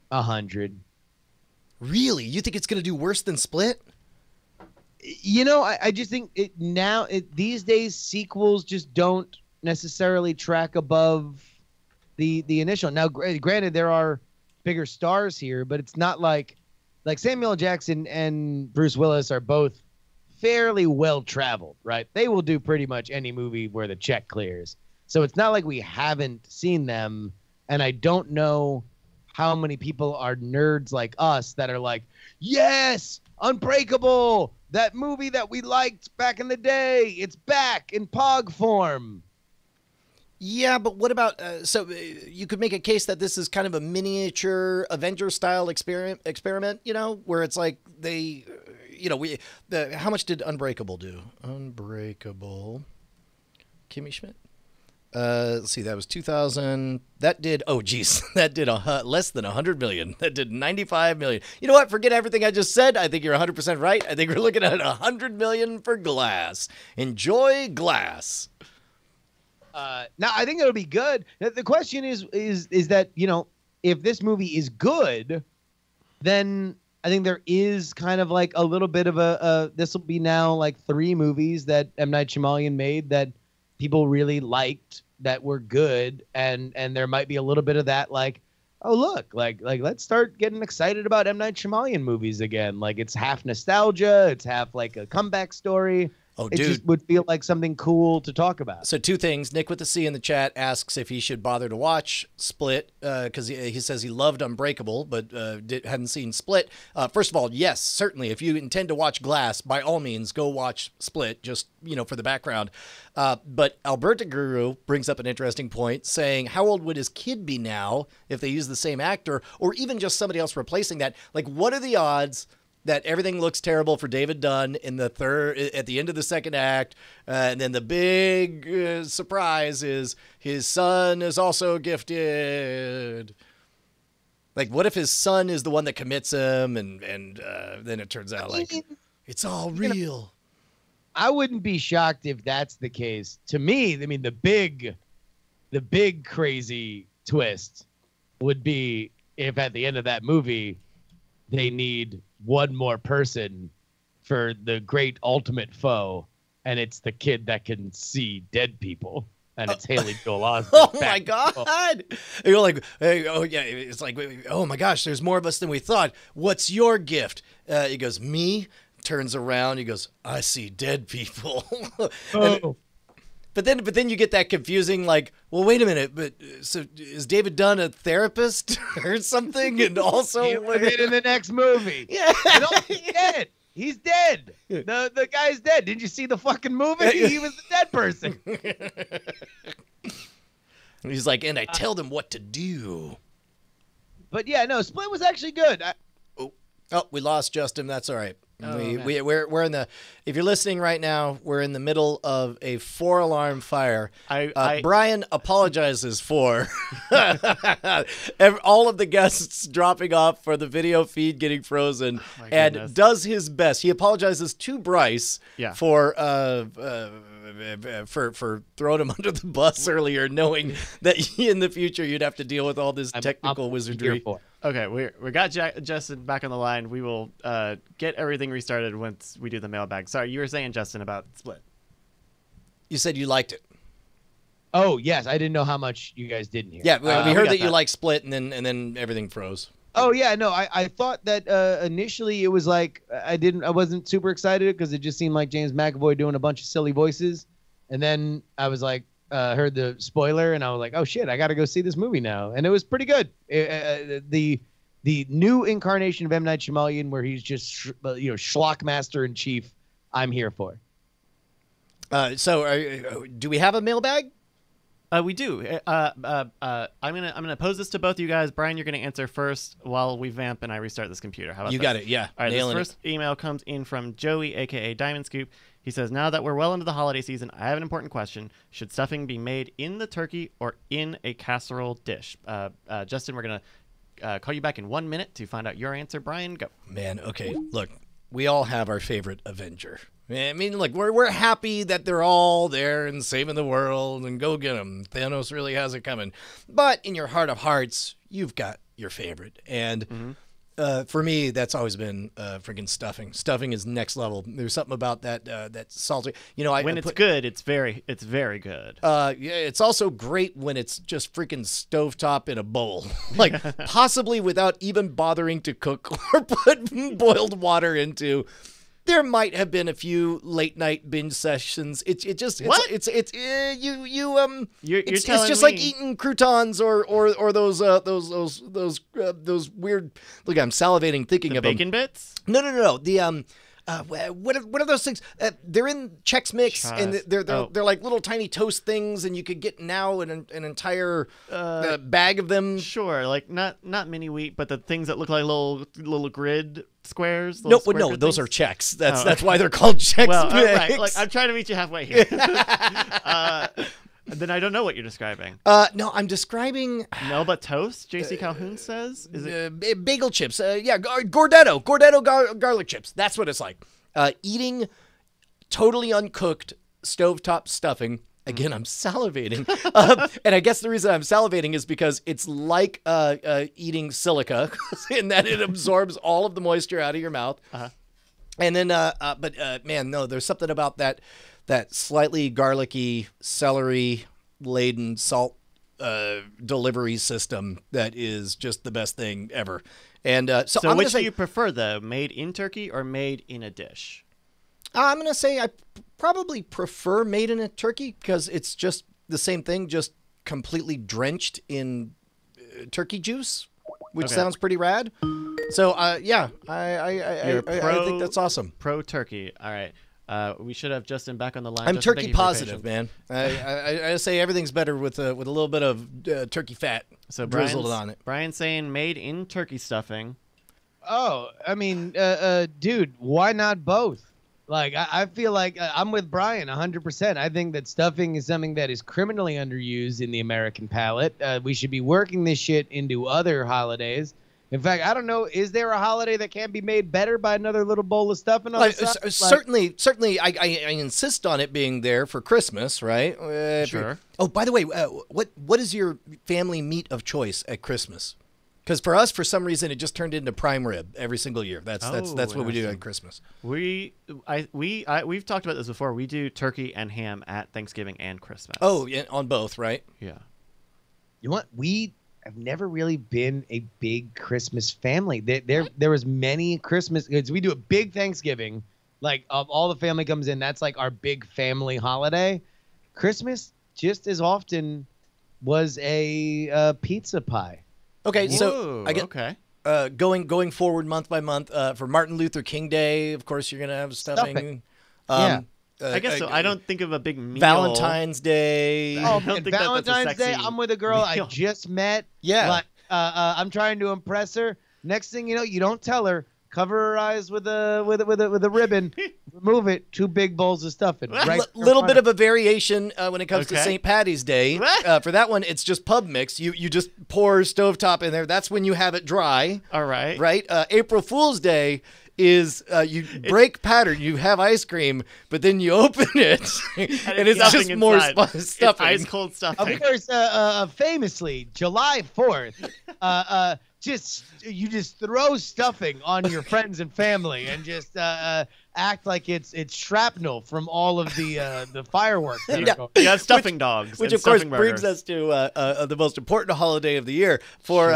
100. Really? You think it's going to do worse than Split? I just think these days sequels just don't necessarily track above the initial. Now, granted, there are bigger stars here, but it's not like Samuel L. Jackson and Bruce Willis are both fairly well traveled, right? They will do pretty much any movie where the check clears. So it's not like we haven't seen them, and I don't know how many people are nerds like us that are like, yes, Unbreakable, that movie that we liked back in the day, it's back in POG form. Yeah, but what about so you could make a case that this is kind of a miniature Avenger-style experiment, where it's like they, how much did Unbreakable do? Unbreakable, Kimmy Schmidt. Let's see, that was 2000. That did, that did less than 100 million. That did 95 million. You know what? Forget everything I just said. I think you're 100% right. I think we're looking at 100 million for Glass. Enjoy Glass. Now, I think it'll be good. The question is that, if this movie is good, then I think there is kind of like a little bit of this will be now like 3 movies that M. Night Shyamalan made that people really liked, that were good, and there might be a little bit of that, like, oh look, like let's start getting excited about M. Night Shyamalan movies again. Like, it's half nostalgia, it's half like a comeback story. Oh, it dude. just would feel like something cool to talk about. So 2 things. Nick with the C in the chat asks if he should bother to watch Split because he says he loved Unbreakable but hadn't seen Split. First of all, yes, certainly. If you intend to watch Glass, by all means, go watch Split, just, for the background. But Alberta Guru brings up an interesting point, saying how old would his kid be now if they use the same actor, or even just somebody else replacing that? Like, what are the odds that everything looks terrible for David Dunn at the end of the second act, and then the big surprise is his son is also gifted? Like, what if his son is the one that commits him, and then it turns out like it's all real? I wouldn't be shocked if that's the case. To me, I mean, the big crazy twist would be if at the end of that movie they need one more person for the great ultimate foe, and it's the kid that can see dead people, and it's Haley Joel Osment. Oh my God! And you're like, hey, oh yeah, it's like, oh my gosh, there's more of us than we thought. What's your gift? He goes, me. Turns around, he goes, I see dead people. But then you get that confusing, like, well, wait a minute, but so is David Dunn a therapist or something? And also in the next movie. Yeah. He's dead. He's dead. The guy's dead. Didn't you see the fucking movie? He was the dead person. He's like, and I tell them what to do. But yeah, no, Split was actually good. Oh, we lost Justin. That's all right. Oh, we're in the, if you're listening right now, we're in the middle of a 4-alarm fire. Brian apologizes for all of the guests dropping off, for the video feed getting frozen, and does his best. He apologizes to Bryce for throwing him under the bus earlier, knowing that in the future you'd have to deal with all this technical wizardry. Okay, we got Justin back on the line. We will get everything restarted once we do the mailbag. Sorry, you were saying, Justin, about Split. You said you liked it. Oh, yes. I didn't know how much you guys didn't hear. Yeah, we heard that you liked Split, and then everything froze. Oh, yeah. No, I thought that initially it was like I wasn't super excited because it just seemed like James McAvoy doing a bunch of silly voices. And then I was like, heard the spoiler, and I was like, oh shit, I got to go see this movie now. And it was pretty good. The new incarnation of M. Night Shyamalan, where he's just schlockmaster in chief, I'm here for. So do we have a mailbag? We do. I'm gonna pose this to both of you guys. Brian, you're gonna answer first while we vamp and I restart this computer. How about You this? got it. Yeah. All right. Nailing This first email comes in from Joey, aka Diamond Scoop. He says, "Now that we're well into the holiday season, I have an important question: should stuffing be made in the turkey or in a casserole dish?" Justin, we're gonna call you back in 1 minute to find out your answer. Brian, go. Man, okay. Look, we all have our favorite Avenger. I mean, look, we're happy that they're all there and saving the world and go get them. Thanos really has it coming. But in your heart of hearts, you've got your favorite. And for me, that's always been freaking stuffing. Stuffing is next level. There's something about that salty. You know, When it's good, it's very good. Yeah, it's also great when it's just freaking stovetop in a bowl, like possibly without even bothering to cook or put boiled water into. There might have been a few late night binge sessions. It's just What? It's You're it's telling just me- like eating croutons or those weird. Look, I'm salivating thinking of bacon them. bits. No. The what are those things? They're in Chex Mix, and they're like little tiny toast things, and you could get now an entire bag of them. Sure, like not mini wheat, but the things that look like little grid squares. No, square no, grid those things? are Chex. That's Oh. that's why they're called Chex Well, Mix. right. Like, I'm trying to meet you halfway here. Then I don't know what you're describing. No, I'm describing Melba toast. J.C. Calhoun says, "Is it bagel chips? Yeah, Gordetto garlic chips. That's what it's like. Eating totally uncooked stovetop stuffing. Again, I'm salivating, and I guess the reason I'm salivating is because it's like eating silica, in that it absorbs all of the moisture out of your mouth. And then, but man, no, there's something about that slightly garlicky, celery-laden salt delivery system that is just the best thing ever. And so I'm which gonna say, do you prefer, though? Made in turkey or made in a dish? I'm going to say I probably prefer made in a turkey because it's just the same thing, just completely drenched in turkey juice, which Okay. sounds pretty rad. So, yeah, I think that's awesome. Pro turkey. All right. We should have Justin back on the line. I'm Justin, thank turkey you for your positive, patience. man. I say everything's better with a little bit of turkey fat drizzled on it. Brian's saying made in turkey stuffing. Oh, I mean, dude, why not both? Like, I feel like I'm with Brian 100%. I think that stuffing is something that is criminally underused in the American palate. We should be working this shit into other holidays. In fact, I don't know, is there a holiday that can be made better by another little bowl of stuffing on the side? Certainly, I insist on it being there for Christmas, right? Sure. Oh, by the way, what is your family meat of choice at Christmas? Because for us, for some reason, it just turned into prime rib every single year. That's what we do at Christmas. We've talked about this before. We do turkey and ham at Thanksgiving and Christmas. Oh, yeah, on both, right? Yeah. You know what? We have never really been a big Christmas family. There was many Christmas. We do a big Thanksgiving, like all the family comes in. That's like our big family holiday. Christmas just as often was a pizza pie. Okay, so Whoa, I get okay. Going forward month by month for Martin Luther King Day. Of course, you're gonna have stuffing. Yeah. I guess so. I don't think of a big meal. Valentine's Day. I Oh, don't man, think that's a Valentine's Day. sexy I'm with a girl I meal. just met. Yeah. Like, I'm trying to impress her. Next thing you know, you don't tell her. Cover her eyes with a ribbon. Remove it. 2 big bowls of stuffing. Right. Little bit of a variation when it comes to Okay. St. Patty's Day. For that one, it's just pub mix. You just pour stovetop in there. That's when you have it dry. All right. Right. April Fool's Day is you break pattern. You have ice cream, but then you open it, and it's just stuffing more inside. stuffing. It's ice cold stuffing. Of course, famously, July 4th, you just throw stuffing on your friends and family and just act like it's shrapnel from all of the fireworks. That are going. You have stuffing dogs. Which and of course stuffing brings burgers. us to the most important holiday of the year for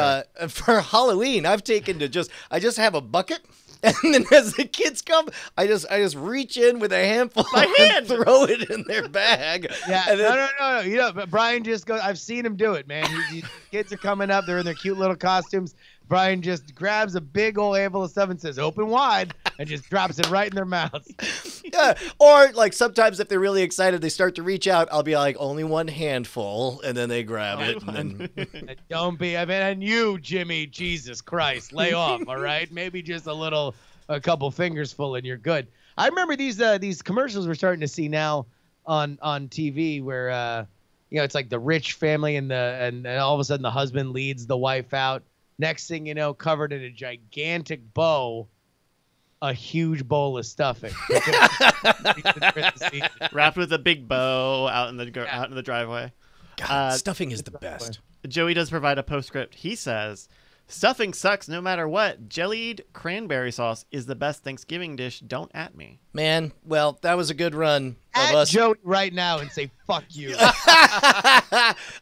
Halloween. I've taken to I just have a bucket, and then as the kids come, I just reach in with a handful and throw it in their bag. Yeah, and then, no. But Brian just goes. I've seen him do it, man. Kids are coming up. They're in their cute little costumes. Brian just grabs a big old handful of stuff and says, "Open wide," and just drops it right in their mouths. Yeah. Or like sometimes if they're really excited, they start to reach out. I'll be like, only one handful, and then they grab it. And then... Don't be. I mean, and you, Jimmy, Jesus Christ, lay off. All right, maybe just a couple fingers full, and you're good. I remember these commercials we're starting to see now on TV where it's like the rich family and all of a sudden the husband leads the wife out. Next thing you know, covered in a gigantic bow, a huge bowl of stuffing. Wrapped with a big bow out in the driveway. God, stuffing is the best. Joey does provide a postscript. He says, "Stuffing sucks no matter what. Jellied cranberry sauce is the best Thanksgiving dish. Don't at me." Man, well, that was a good run of At us. Joey right now and say, "Fuck you."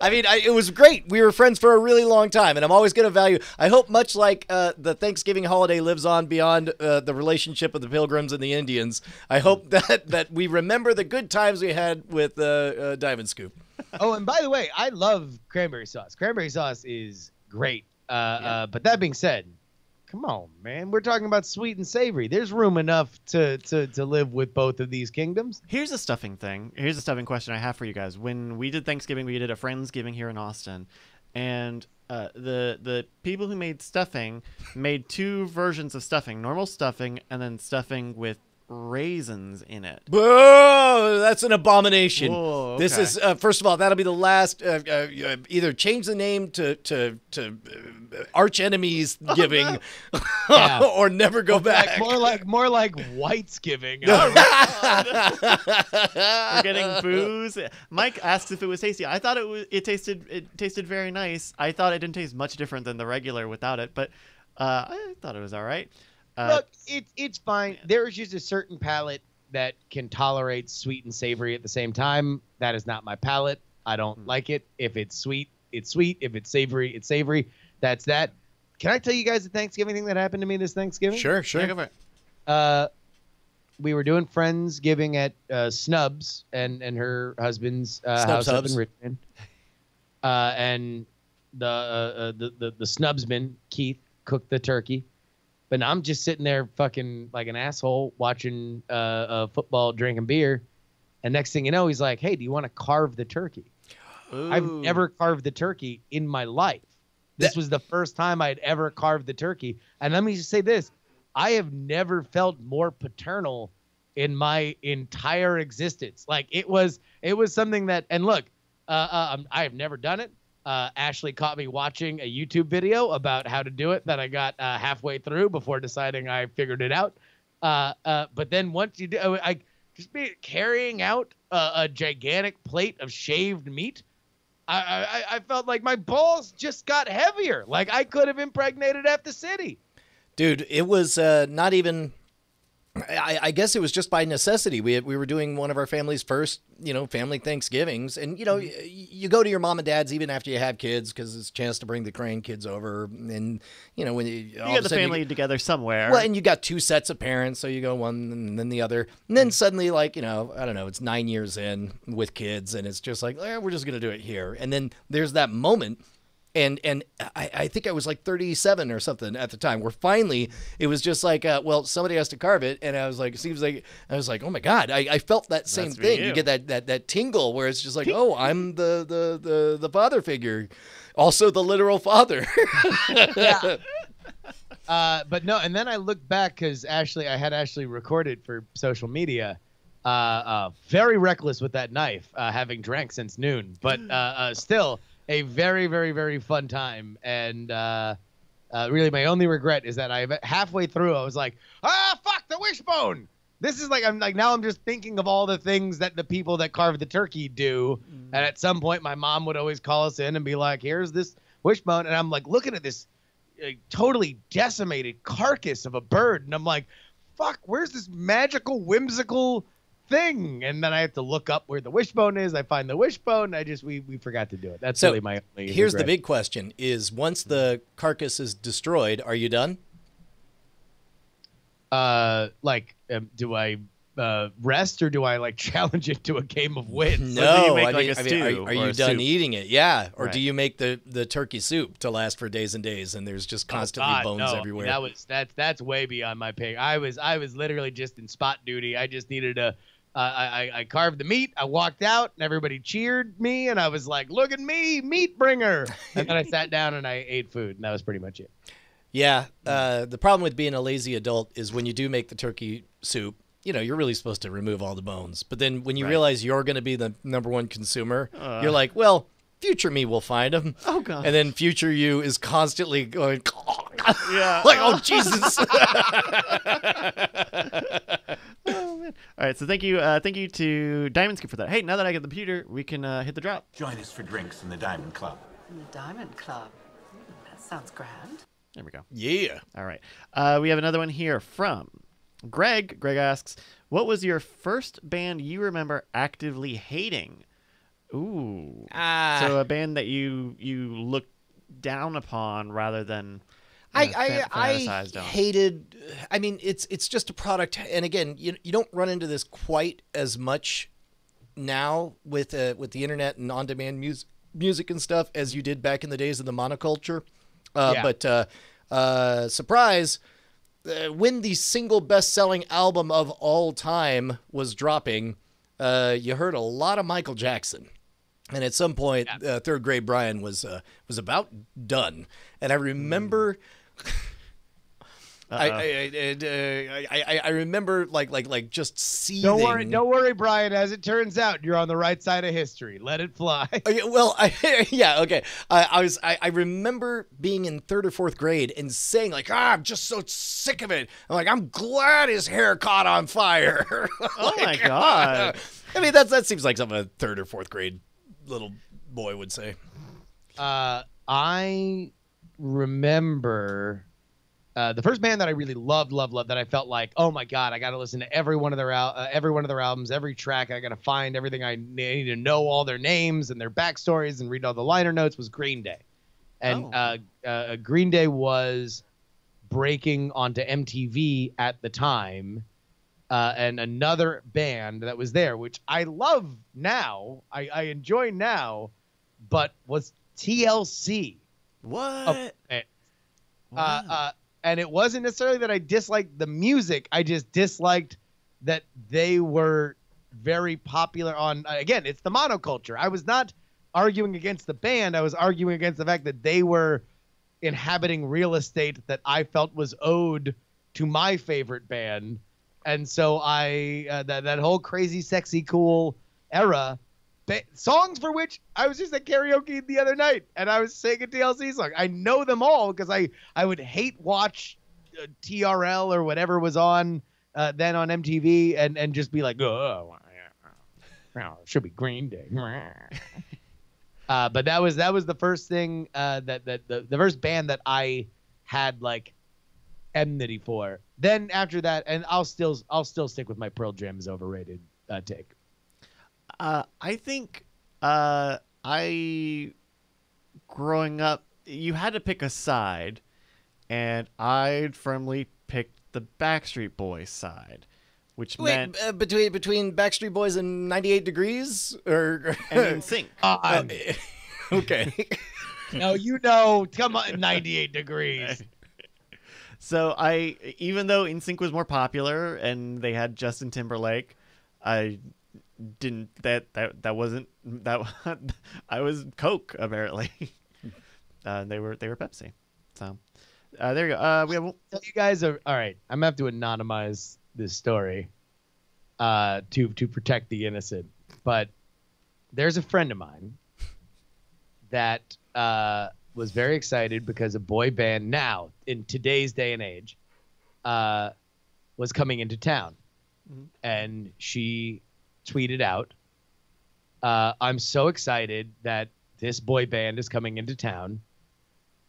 I mean, it was great. We were friends for a really long time, and I'm always going to value. I hope much like the Thanksgiving holiday lives on beyond the relationship of the Pilgrims and the Indians, I hope that we remember the good times we had with Diamond Scoop. Oh, and by the way, I love cranberry sauce. Cranberry sauce is great. But that being said, come on, man. We're talking about sweet and savory. There's room enough to live with both of these kingdoms. Here's a stuffing thing. Here's a stuffing question I have for you guys. When we did Thanksgiving, we did a Friendsgiving here in Austin. And the people who made stuffing made two versions of stuffing. Normal stuffing and then stuffing with raisins in it. Whoa, that's an abomination. Whoa, okay. This is first of all, that'll be the last. Either change the name to arch enemies giving, or never go back. More like whites giving. We're getting booze. Mike asks if it was tasty. I thought it tasted very nice. I thought it didn't taste much different than the regular without it, but I thought it was all right. Look, it's fine. There is just a certain palate that can tolerate sweet and savory at the same time. That is not my palate. I don't like it. If it's sweet, it's sweet. If it's savory, it's savory. That's that. Can I tell you guys the Thanksgiving thing that happened to me this Thanksgiving? Sure. Yeah, go for it. We were doing Friendsgiving at Snubs and her husband's house up in Richmond. And the Snubsman, Keith, cooked the turkey. But I'm just sitting there fucking like an asshole watching football, drinking beer. And next thing you know, he's like, "Hey, do you want to carve the turkey?" Ooh. I've never carved the turkey in my life. This was the first time I'd ever carved the turkey. And let me just say this. I have never felt more paternal in my entire existence. Like it was something that, and look, I have never done it. Ashley caught me watching a YouTube video about how to do it that I got halfway through before deciding I figured it out. But then once you do, I just be carrying out a gigantic plate of shaved meat. I felt like my balls just got heavier. Like I could have impregnated half the city. Dude, it was not even. I guess it was just by necessity. We were doing one of our family's first, family Thanksgivings. And, you go to your mom and dad's even after you have kids because it's a chance to bring the grandkids over. And, when you get the family together somewhere. Well, and you got two sets of parents. So you go one and then the other. And then suddenly, I don't know, it's 9 years in with kids. And it's just like, we're just going to do it here. And then there's that moment. And I think I was like 37 or something at the time where finally it was just like, somebody has to carve it. And I was like, oh my God, I felt that same thing. You get that tingle where it's just like, oh, I'm the father figure. Also the literal father. Yeah. But no, and then I looked back because I had Ashley recorded for social media. Very reckless with that knife, having drank since noon, but still a very, very, very fun time. And really my only regret is that halfway through, I was like, fuck the wishbone. This is now I'm just thinking of all the things that the people that carve the turkey do. And at some point my mom would always call us in and be like, here's this wishbone. And I'm like looking at this totally decimated carcass of a bird. And I'm like, fuck, where's this magical, whimsical thing? And then I have to look up where the wishbone is. I find the wishbone. We forgot to do it. That's really my only here's regret. The big question is, once the carcass is destroyed, are you done? Do I rest, or do I like challenge it to a game of wins? No, make, I like, mean, a stew are or you a done soup? eating it? Yeah, or Right. do you make the turkey soup to last for days and days, and there's just constantly bones everywhere? That's way beyond my pay. I was literally just in spot duty. I just needed to. I carved the meat. I walked out, and everybody cheered me, and I was like, "Look at me, meat bringer!" And then I sat down and I ate food, and that was pretty much it. Yeah, the problem with being a lazy adult is when you do make the turkey soup, you're really supposed to remove all the bones. But then when you realize you're going to be the number one consumer, you're like, well, future me will find them. Oh, God. And then future you is constantly going, Yeah. like, oh, Jesus. Oh, man. All right, so thank you to Diamond Scoop for that. Hey, now that I get the computer, we can hit the drop. Join us for drinks in the Diamond Club. The Diamond Club. That sounds grand. There we go. Yeah. All right. We have another one here from Greg. Greg asks, what was your first band you remember actively hating? Ooh. So a band that you looked down upon rather than I fantasized on. hated. I mean, it's just a product, and again, you don't run into this quite as much now with the internet and on-demand music and stuff as you did back in the days of the monoculture. But surprise, when the single best-selling album of all time was dropping, you heard a lot of Michael Jackson. And at some point, third grade Brian was about done. And I remember, I remember like just seething. Don't worry, Brian. As it turns out, you're on the right side of history. Let it fly. Well, okay. I remember being in third or fourth grade and saying like, I'm just so sick of it. I'm like, I'm glad his hair caught on fire. Oh my God. I mean, that seems like something a third or fourth grade little boy would say. I remember the first band that I really loved that I felt like, oh my God, I got to listen to every one of their albums, every track. I got to find everything I need to know, all their names and their backstories and read all the liner notes, was Green Day. And Green Day was breaking onto MTV at the time. And another band that was there, which I love now, I enjoy now, but was TLC. What? And it wasn't necessarily that I disliked the music. I just disliked that they were very popular on, again, it's the monoculture. I was not arguing against the band. I was arguing against the fact that they were inhabiting real estate that I felt was owed to my favorite band. And so that whole crazy, sexy, cool era, songs for which I was just at karaoke the other night, and I was singing a TLC song. I know them all because I would hate watch TRL or whatever was on then on MTV and just be like, oh, should be Green Day. But that was the first thing that the first band that I had like enmity for. Then after that, and I'll still stick with my Pearl Jam is overrated take. I think growing up, you had to pick a side, and I firmly picked the Backstreet Boys side, which meant between Backstreet Boys and 98 Degrees or and NSYNC. Okay. No, come on, 98 Degrees. So even though NSYNC was more popular and they had Justin Timberlake, I wasn't I was Coke apparently. They were Pepsi. So there you go. We have. You guys are all right. I'm gonna have to anonymize this story to protect the innocent. But there's a friend of mine that was very excited because a boy band now in today's day and age was coming into town. Mm-hmm. And she tweeted out, I'm so excited that this boy band is coming into town.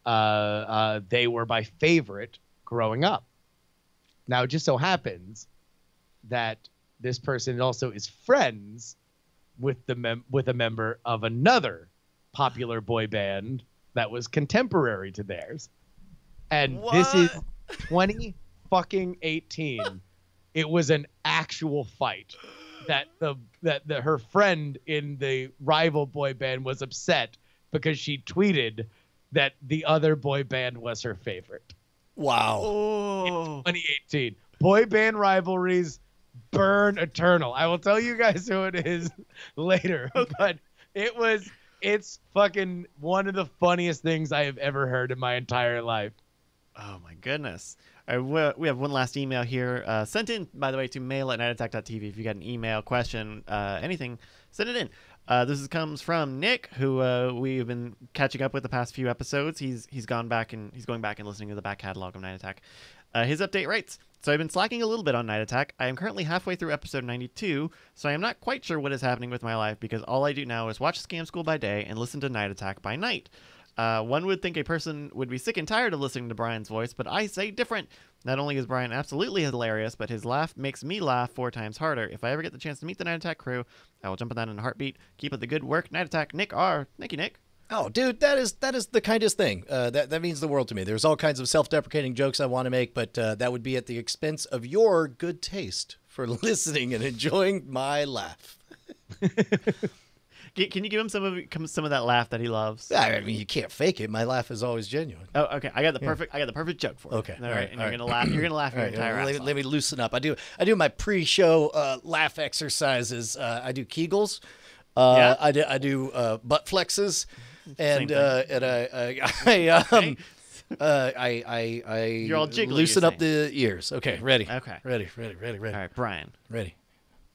They were my favorite growing up. Now, it just so happens that this person also is friends with with a member of another popular boy band that was contemporary to theirs. And This is 20 fucking 18. it was an actual fight. That her friend in the rival boy band was upset because she tweeted that the other boy band was her favorite. Wow. In 2018. Boy band rivalries burn eternal. I will tell you guys who it is later, but it's fucking one of the funniest things I have ever heard in my entire life. Oh my goodness. All right, we have one last email here. Sent in, by the way, to mail@nightattack.tv. If you got an email, question, anything, send it in. Comes from Nick, who we've been catching up with the past few episodes. He's going back and listening to the back catalog of Night Attack. His update writes, so I've been slacking a little bit on Night Attack. I am currently halfway through episode 92, so I am not quite sure what is happening with my life because all I do now is watch Scam School by day and listen to Night Attack by night. One would think a person would be sick and tired of listening to Brian's voice, but I say different. Not only is Brian absolutely hilarious, but his laugh makes me laugh 4 times harder. If I ever get the chance to meet the Night Attack crew, I will jump on that in a heartbeat. Keep up the good work, Night Attack. Nick R. Thank you, Nick. Oh, dude, that is the kindest thing. That means the world to me. There's all kinds of self-deprecating jokes I want to make, but that would be at the expense of your good taste for listening and enjoying my laugh. Can you give him some of that laugh that he loves? I mean, you can't fake it. My laugh is always genuine. Oh, okay. I got the perfect joke for you. Okay. All right. And you're gonna laugh. You're gonna laugh your entire ass off. Let me loosen up. I do my pre-show laugh exercises. I do Kegels. I do butt flexes, and I You're all jiggly, loosen up the ears. Okay, ready. Okay. Ready. All right, Brian. Ready.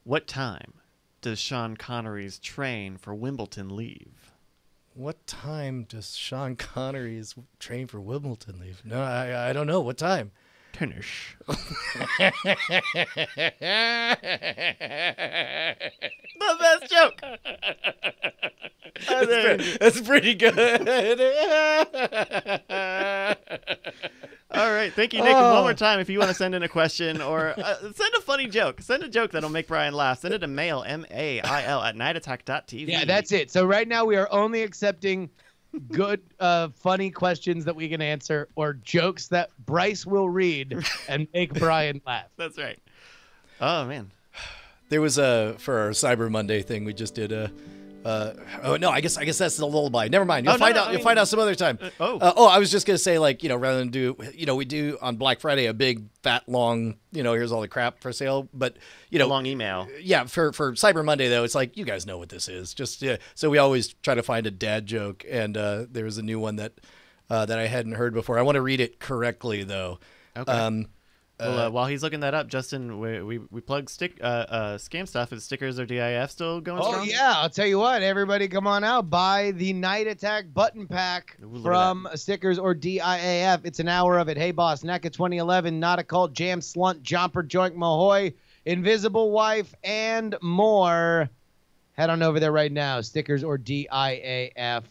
What time does Sean Connery's train for Wimbledon leave? What time does Sean Connery's train for Wimbledon leave? No, I don't know. What time? Tennis. The best joke. That's pretty good. All right. Thank you, Nick. One more time, if you want to send in a question or send a funny joke, send a joke that'll make Brian laugh. Send it to mail, MAIL, @nightattack.tv. Yeah, that's it. So right now we are only accepting good, funny questions that we can answer or jokes that Bryce will read and make Brian laugh. That's right. Oh, man. There was for our Cyber Monday thing, we just did I guess that's the lullaby. Never mind. You'll find out some other time. I was just gonna say, rather than do, we do on Black Friday a big fat long, here's all the crap for sale, but long email. Yeah, for Cyber Monday though, it's like you guys know what this is. Just so we always try to find a dad joke, and there was a new one that I hadn't heard before. I want to read it correctly though. Okay. While he's looking that up, Justin, we plug scam stuff. Is Stickers or DIF still going strong? Oh, yeah. I'll tell you what. Everybody come on out. Buy the Night Attack button pack from Stickers or DIAF. It's an hour of it. Hey, Boss, NECA 2011, Not a Cult, Jam, Slunt, Jomper, Joink, Mahoy, Invisible Wife, and more. Head on over there right now. Stickers or DIAF.com.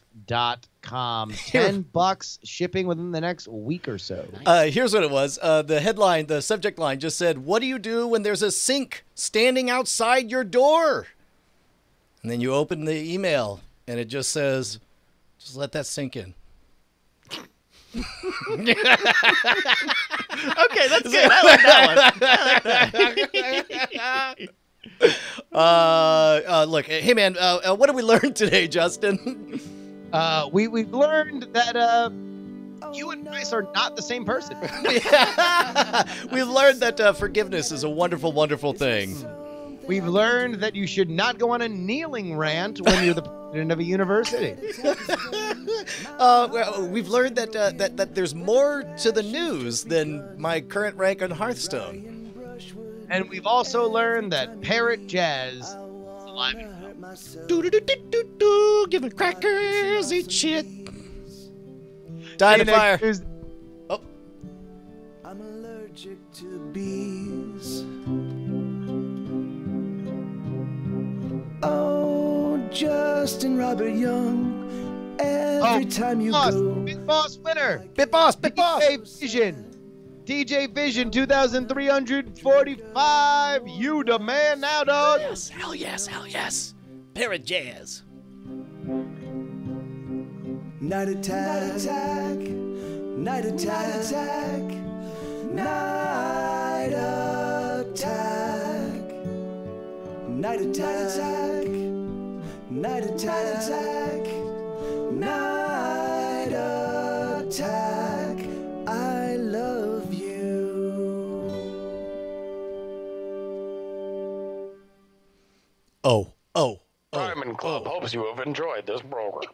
$10 shipping within the next week or so. Here's what it was. The headline, the subject line just said, "What do you do when there's a sink standing outside your door?" And then you open the email, and it just says, "Just let that sink in." Okay, that's good. I like that one. Look, hey man, what did we learn today, Justin? We've learned that you and Bryce are not the same person. We've learned that forgiveness is a wonderful, wonderful thing. We've learned that you should not go on a kneeling rant when you're the president of a university. We've learned that there's more to the news than my current rank on Hearthstone. And we've also learned that Parrot Jazz is alive and well. Giving crackers, eat shit. Die in the fire. Oh. I'm allergic to bees. Oh, Justin Robert Young. Every time you go. Big Boss winner. Big Boss. DJ Vision 2,345. You the man now, dog. Yes, hell yes. Parrot Jazz. Night attack. Night attack. Night attack. attack. Night attack. Night attack. Night attack. I love you. Oh. Diamond Club hopes you have enjoyed this program.